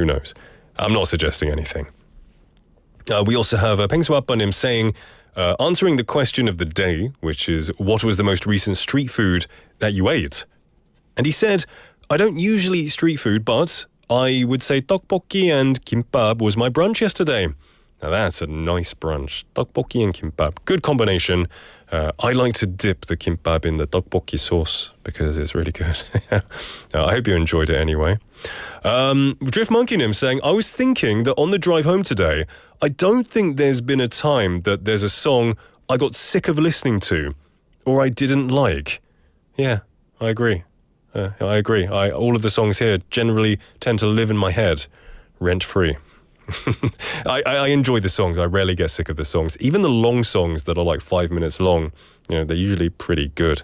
Speaker 3: I'm not suggesting anything. We also have Bugeoppang saying, answering the question of the day, which is, what was the most recent street food that you ate? And he said, I don't usually eat street food, but I would say tteokbokki and kimbap was my brunch yesterday. Now that's a nice brunch. Tteokbokki and kimbap. Good combination. I like to dip the kimbap in the tteokbokki sauce because it's really good. I hope you enjoyed it anyway. Drift Monkey Nim saying, I was thinking that on the drive home today, I don't think there's been a time that there's a song I got sick of listening to or I didn't like. Yeah, I agree. All of the songs here generally tend to live in my head, rent-free. I enjoy the songs. I rarely get sick of the songs. Even the long songs that are like 5 minutes long, they're usually pretty good.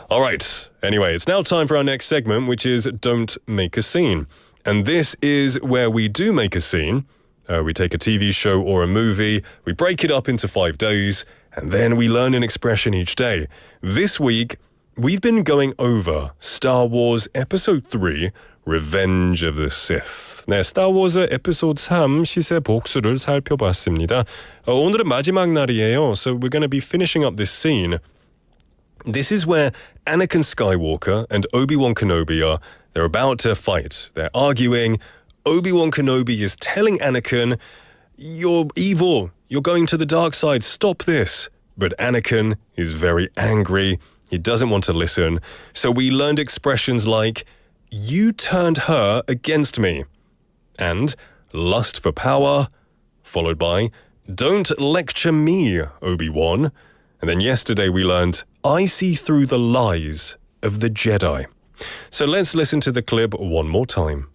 Speaker 3: All right. Anyway, it's now time for our next segment, which is Don't Make a Scene. And this is where we do make a scene. We take a TV show or a movie, we break it up into 5 days, and then we learn an expression each day. This week, we've been going over Star Wars Episode 3, Revenge of the Sith. 네, Star Wars Episode 3 시세 복수를 살펴봤습니다. 오늘은 마지막 날이에요. So we're going to be finishing up this scene. This is where Anakin Skywalker and Obi-Wan Kenobi they're about to fight. They're arguing. Obi-Wan Kenobi is telling Anakin, you're evil. You're going to the dark side. Stop this. But Anakin is very angry. He doesn't want to listen. So we learned expressions like, you turned her against me. And lust for power, followed by, don't lecture me, Obi-Wan. And then yesterday we learned, I see through the lies of the Jedi. So let's listen to the clip one more time.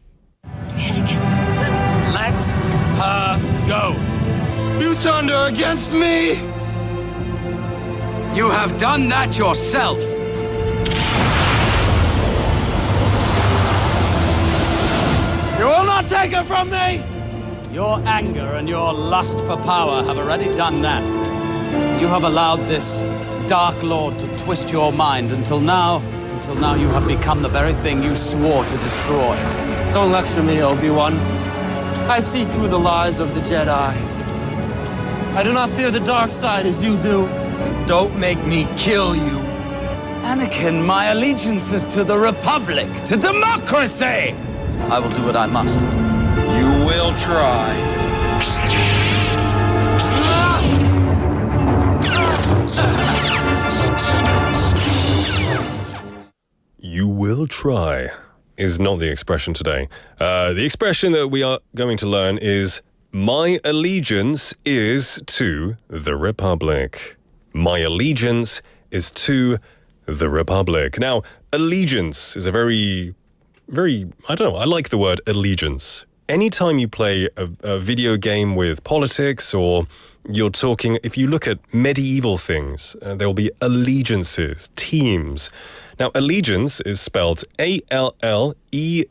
Speaker 6: Let her go. You turned her against me.
Speaker 12: You have done that yourself.
Speaker 6: You will not take her from me.
Speaker 12: Your anger and your lust for power have already done that. You have allowed this Dark Lord to twist your mind until now you have become the very thing you swore to destroy.
Speaker 6: Don't lecture me, Obi-Wan. I see through the lies of the Jedi. I do not fear the dark side as you do.
Speaker 12: Don't make me kill you. Anakin, my allegiance is to the Republic, to democracy! I will do what I must. You will try.
Speaker 3: You will try is not the expression today. The expression that we are going to learn is my allegiance is to the Republic. My allegiance is to the Republic. Now, allegiance is a very, I don't know, I like the word allegiance. Anytime you play a video game with politics or you're talking, if you look at medieval things, there will be allegiances, teams. Now, allegiance is spelled A-L-L-E-G-I-A-N-C-E.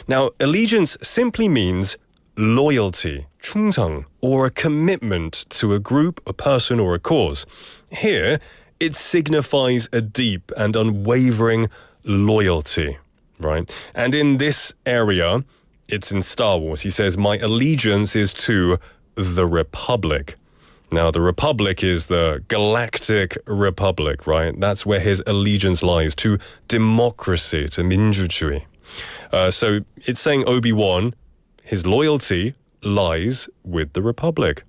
Speaker 3: Now, allegiance simply means loyalty, 충성, or a commitment to a group, a person, or a cause. Here, it signifies a deep and unwavering loyalty, right? And in this area, it's in Star Wars. He says, my allegiance is to the Republic. Now, the Republic is the Galactic Republic, right? That's where his allegiance lies, to democracy, to 민주주의. So it's saying Obi-Wan, his loyalty lies with the Republic.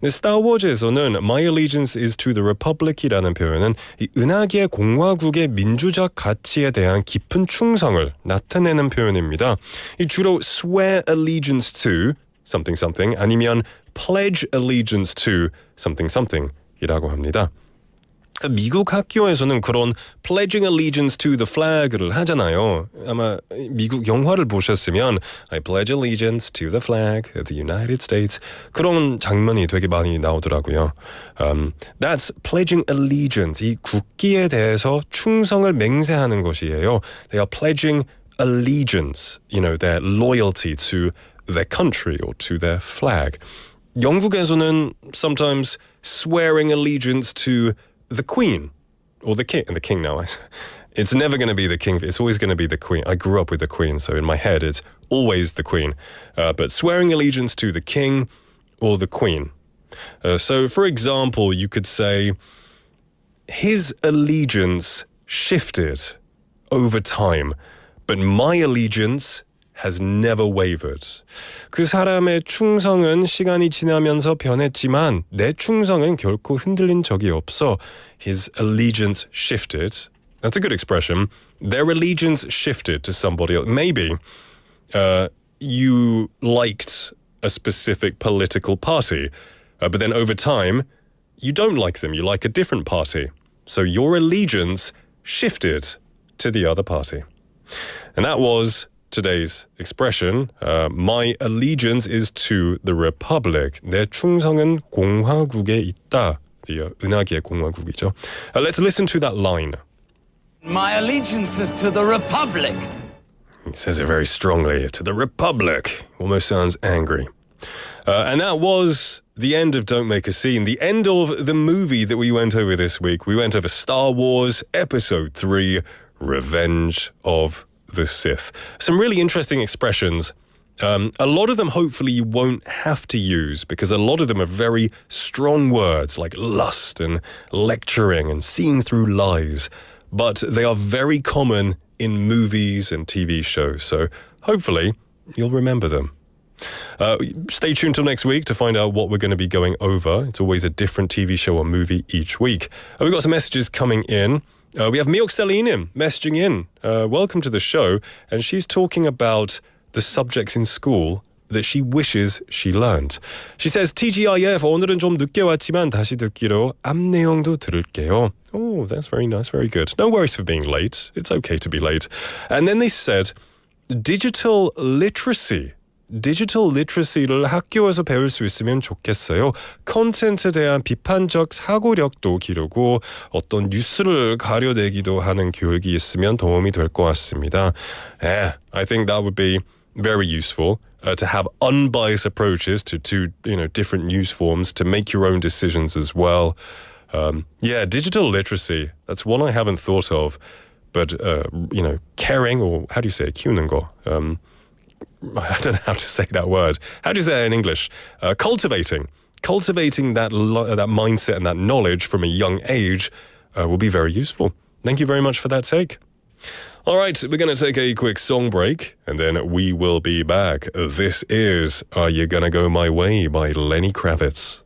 Speaker 3: 근데 스타워즈에서는 My allegiance is to the Republic이라는 표현은 이 은하계 공화국의 민주적 가치에 대한 깊은 충성을 나타내는 표현입니다. 이 주로 swear allegiance to something something 아니면 pledge allegiance to something something이라고 합니다. 미국 학교에서는 그런 pledging allegiance to the flag를 하잖아요. 아마 미국 영화를 보셨으면 I pledge allegiance to the flag of the United States. 그런 장면이 되게 많이 나오더라고요. That's pledging allegiance. 이 국기에 대해서 충성을 맹세하는 것이에요. They are pledging allegiance, you know, their loyalty to their country or to their flag. 영국에서는 sometimes swearing allegiance to the Queen or the King now. It's never going to be the King. It's always going to be the Queen. I grew up with the Queen, so in my head it's always the Queen. But swearing allegiance to the King or the Queen. So for example, you could say his allegiance shifted over time, but my allegiance has never wavered. 그 사람의 충성은 시간이 지나면서 변했지만 내 충성은 결코 흔들린 적이 없어. His allegiance shifted. That's a good expression. Their allegiance shifted to somebody else. Maybe you liked a specific political party, but then over time, you don't like them. You like a different party. So your allegiance shifted to the other party. And that was today's expression. My allegiance is to the Republic. 내 충성은 공화국에 있다. The 은하계 공화국이죠. Let's listen to that line.
Speaker 12: My allegiance is to the Republic.
Speaker 3: He says it very strongly. To the Republic. Almost sounds angry. And that was the end of Don't Make a Scene. The end of the movie that we went over this week. We went over Star Wars Episode 3, Revenge of the Sith. Some really interesting expressions. A lot of them hopefully you won't have to use because a lot of them are very strong words like lust and lecturing and seeing through lies. But they are very common in movies and TV shows. So hopefully you'll remember them. Stay tuned till next week to find out what we're going to be going over. It's always a different TV show or movie each week. We've got some messages coming in. We have Miok Selinim messaging in. Welcome to the show. And she's talking about the subjects in school that she wishes she learned. She says, TGIF, 오늘은 좀 늦게 왔지만 다시 듣기로 앞 내용도 들을게요. Oh, that's very nice, very good. No worries for being late. It's okay to be late. And then they said, digital literacy를 학교에서 배울 수 있으면 좋겠어요. 콘텐츠에 대한 비판적 사고력도 기르고 어떤 뉴스를 가려내기도 하는 교육이 있으면 도움이 될 것 같습니다. I think that would be very useful to have unbiased approaches to different news forms, to make your own decisions as well. Digital literacy, that's one I haven't thought of. but caring, or how do you say it? 키우는 거. I don't know how to say that word. How do you say it in English? Cultivating that mindset and that knowledge from a young age will be very useful. Thank you very much for that take. All right, we're going to take a quick song break, and then we will be back. This is Are You Gonna Go My Way by Lenny Kravitz.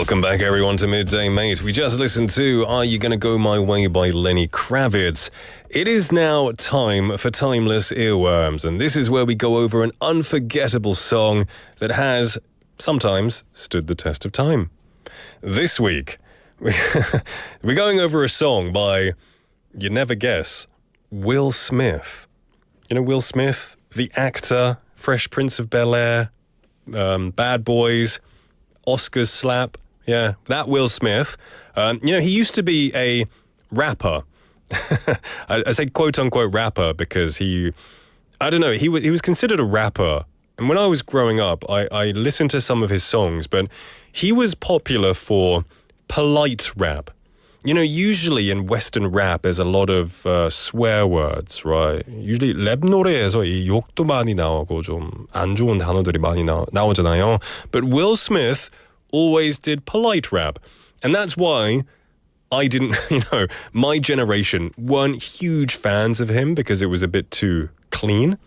Speaker 3: Welcome back, everyone, to Midday Mate. We just listened to Are You Gonna Go My Way by Lenny Kravitz. It is now time for Timeless Earworms, and this is where we go over an unforgettable song that has sometimes stood the test of time. This week, we're going over a song by, you never guess, Will Smith. You know Will Smith, the actor, Fresh Prince of Bel-Air, Bad Boys, Oscars slap. Yeah, that Will Smith. He used to be a rapper. I say quote-unquote rapper because he was considered a rapper. And when I was growing up, I listened to some of his songs, but he was popular for polite rap. usually in Western rap, there's a lot of swear words, right? Usually 랩 노래에서 이 욕도 많이 나오고 좀 안 좋은 단어들이 많이 나오잖아요. But Will Smith always did polite rap. And that's why I didn't, my generation weren't huge fans of him because it was a bit too clean.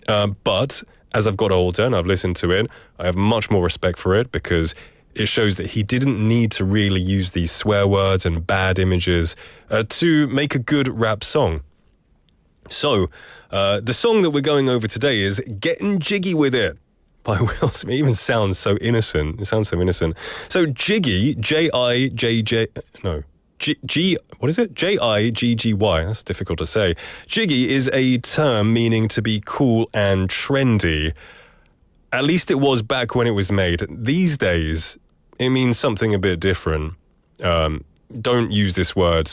Speaker 3: But as I've got older and I've listened to it, I have much more respect for it because it shows that he didn't need to really use these swear words and bad images to make a good rap song. So, the song that we're going over today is Getting Jiggy With It by Will Smith. It even sounds so innocent. It sounds so innocent. So, Jiggy, what is it? Jiggy. That's difficult to say. Jiggy is a term meaning to be cool and trendy. At least it was back when it was made. These days, it means something a bit different. Don't use this word,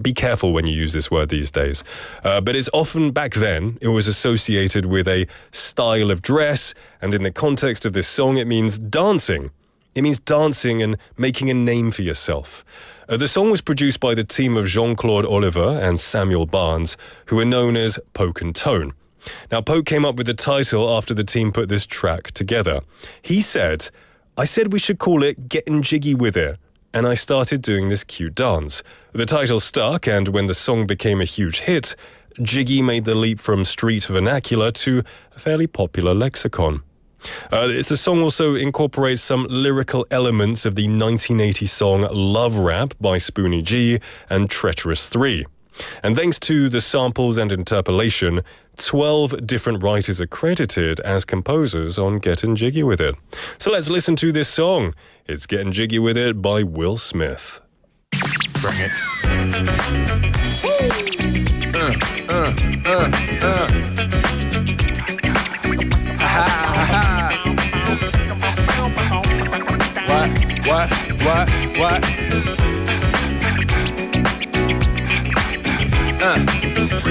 Speaker 3: be careful when you use this word these days. But it's often, back then, it was associated with a style of dress, and in the context of this song, it means dancing. It means dancing and making a name for yourself. The song was produced by the team of Jean-Claude Oliver and Samuel Barnes, who are known as Poke and Tone. Now, Poke came up with the title after the team put this track together. He said, I said we should call it Getting Jiggy With It, and I started doing this cute dance. The title stuck, and when the song became a huge hit, Jiggy made the leap from street vernacular to a fairly popular lexicon. The song also incorporates some lyrical elements of the 1980 song Love Rap by Spoonie G and Treacherous 3. And thanks to the samples and interpolation, 12 different writers are credited as composers on Getting Jiggy With It. So let's listen to this song. It's Getting Jiggy With It by Will Smith.
Speaker 1: Bring it.
Speaker 10: What?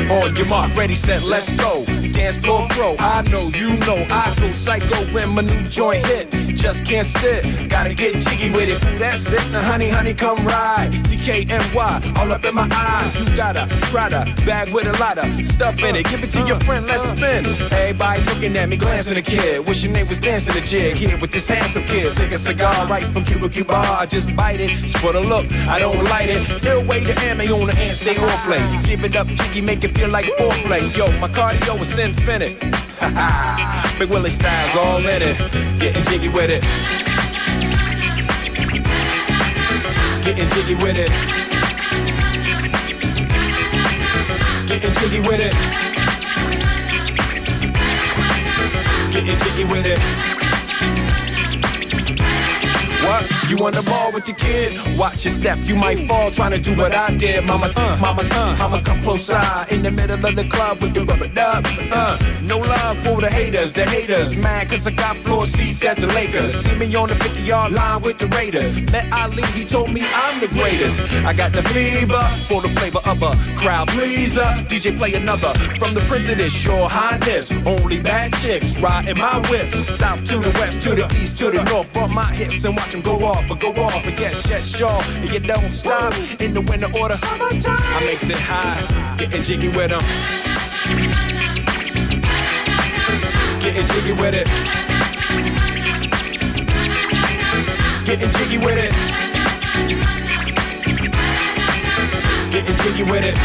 Speaker 10: On your mark, ready, set, let's go. Dance floor pro, I know, you know, I go psycho when my new joint hit. Just can't sit, gotta get jiggy with it. Ooh, that's it, now honey, come ride. DKNY, all up in my eye. You got a Prada bag with a lot of stuff in it. Give it to your friend, let's spin. Everybody looking at me, glancing a kid. Wishing they was dancing a jig here with this handsome kid. Sick a cigar right from Cuba Cuba. I just bite it, it's for the look, I don't light it. Ill way to ammo on the hand, stay on play. Give it up, jiggy, make it feel like foreplay. Yo, my cardio is infinite. Big Willie style's all in it. Getting jiggy with it. Getting jiggy with it. Getting jiggy with it. Getting jiggy with it. What? You on the ball with your kid? Watch your step, you might fall trying to do what I did. Mama, come close side in the middle of the club with the rubber dub. No love for the haters mad cause I got floor seats at the Lakers. See me on the 50-yard line with the Raiders. Met Ali, he told me I'm the greatest. I got the fever for the flavor of a crowd pleaser. DJ play another from the president, Your Highness. Only bad chicks riding my whip. South to the west, to the east, to the north. Bump my hips and watch them go off. And yes, sure. And you don't stop in the winter order. I makes it high, getting jiggy with them. Getting jiggy with it. Getting jiggy with it. Getting jiggy with it.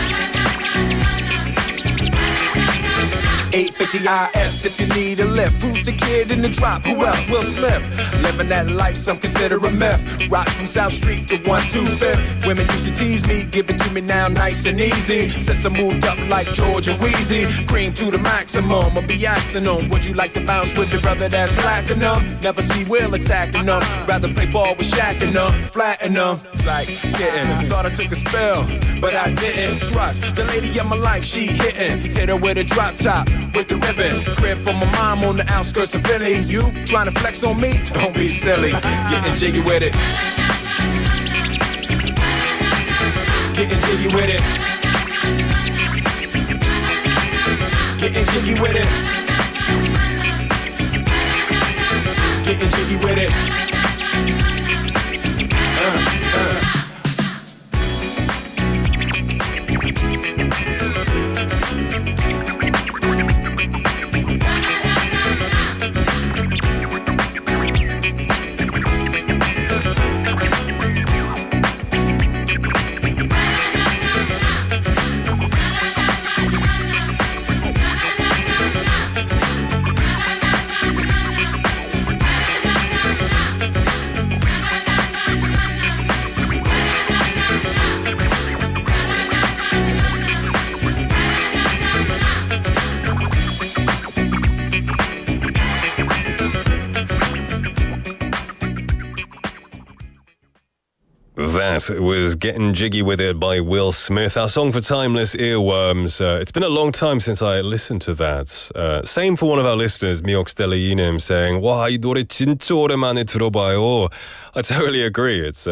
Speaker 10: 850 IS if you need a lift. Who's the kid in the drop? Who else? Will Smith. Living that life, some consider a myth. Rock from South Street to 125th. Women used to tease me, give it to me now nice and easy. Since I moved up like George and Wheezy. Cream to the maximum, I'll be axing them. Would you like to bounce with the brother that's platinum? Never see Will attacking them. Rather play ball with Shaq and them. Flatten them. Like, getting. Thought I took a spell, but I didn't. Trust the lady of my life, she hitting. Hit her with a drop top. With the ribbon, crib for my mom on the outskirts of Philly. You trying to flex on me? Don't be silly. Getting jiggy with it. Getting jiggy with it. Getting jiggy with it. Getting jiggy with it.
Speaker 3: That was Getting Jiggy With It by Will Smith, our song for timeless earworms. It's been a long time since I listened to that. Same for one of our listeners, 미옥스텔리님, saying, 와, 이 노래 진짜 오랜만에 들어봐요. I totally agree. It's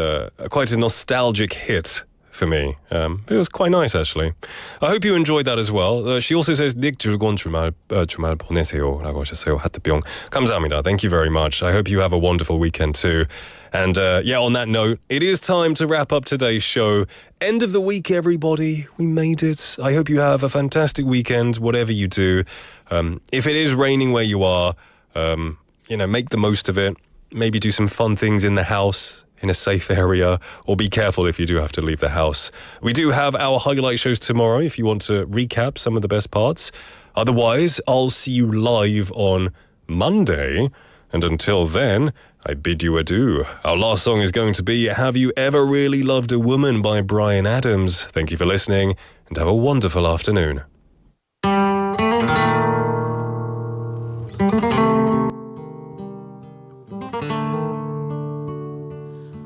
Speaker 3: quite a nostalgic hit for me. But it was quite nice, actually. I hope you enjoyed that as well. She also says, 닉 즐거운 주말 보내세요 라고 하셨어요. 하트병. 감사합니다. Thank you very much. I hope you have a wonderful weekend too. And on that note, it is time to wrap up today's show. End of the week, everybody. We made it. I hope you have a fantastic weekend, whatever you do. If it is raining where you are, make the most of it. Maybe do some fun things in the house, in a safe area, or be careful if you do have to leave the house. We do have our highlight shows tomorrow if you want to recap some of the best parts. Otherwise, I'll see you live on Monday. And until then, I bid you adieu. Our last song is going to be Have You Ever Really Loved a Woman by Bryan Adams. Thank you for listening and have a wonderful afternoon.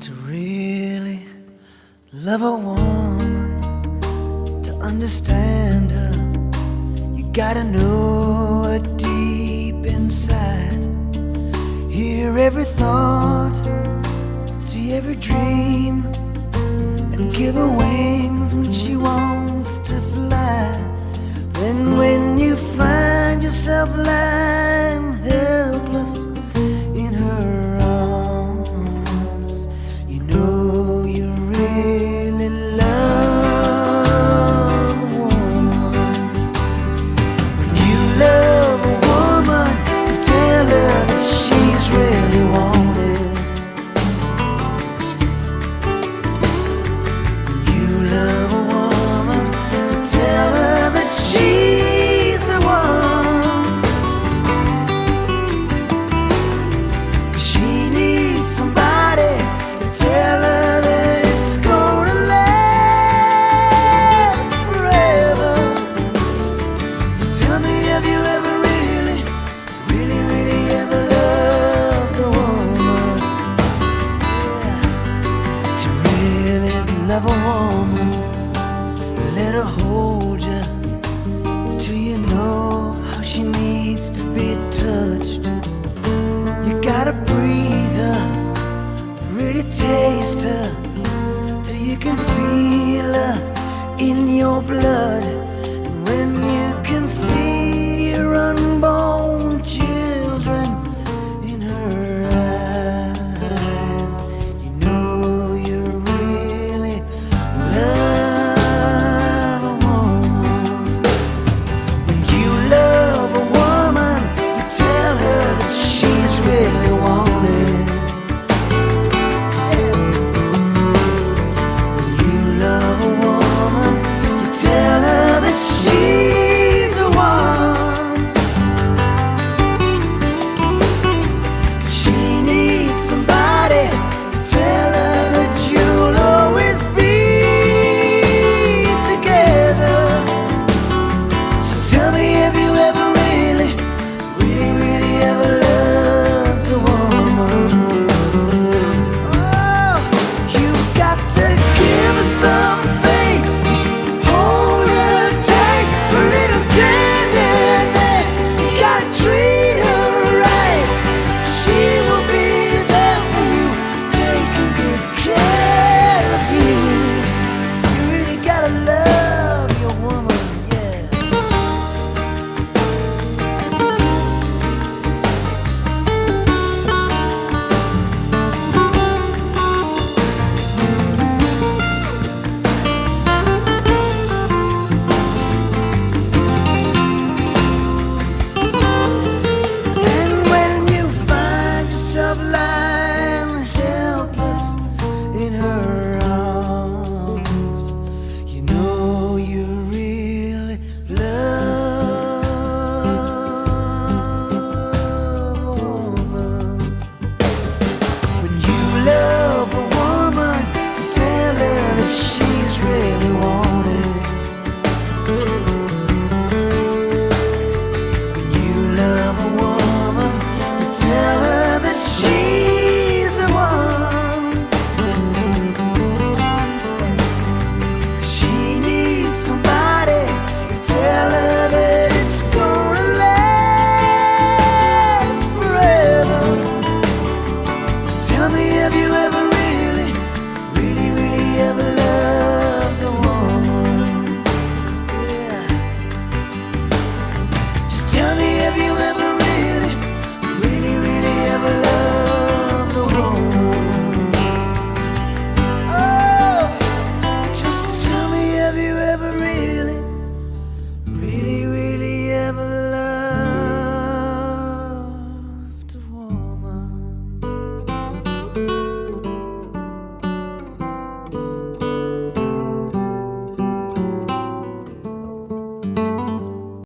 Speaker 10: To really love a woman, to understand her, you gotta know her deep inside. Hear every thought, see every dream, and give her wings when she wants to fly. Then when you find yourself lying helpless in her arms, you know you really love a woman. When you love a woman, you tell her that she's really wanted. When you love a woman, you tell her that she's the one. 'Cause she needs somebody to tell her that it's gonna last forever. So tell me, have you ever really, really, really ever loved a woman? Yeah. To really love a woman, let her hold you till you know how she needs to be touched. You gotta breathe her, really taste her, till you can feel her in your blood.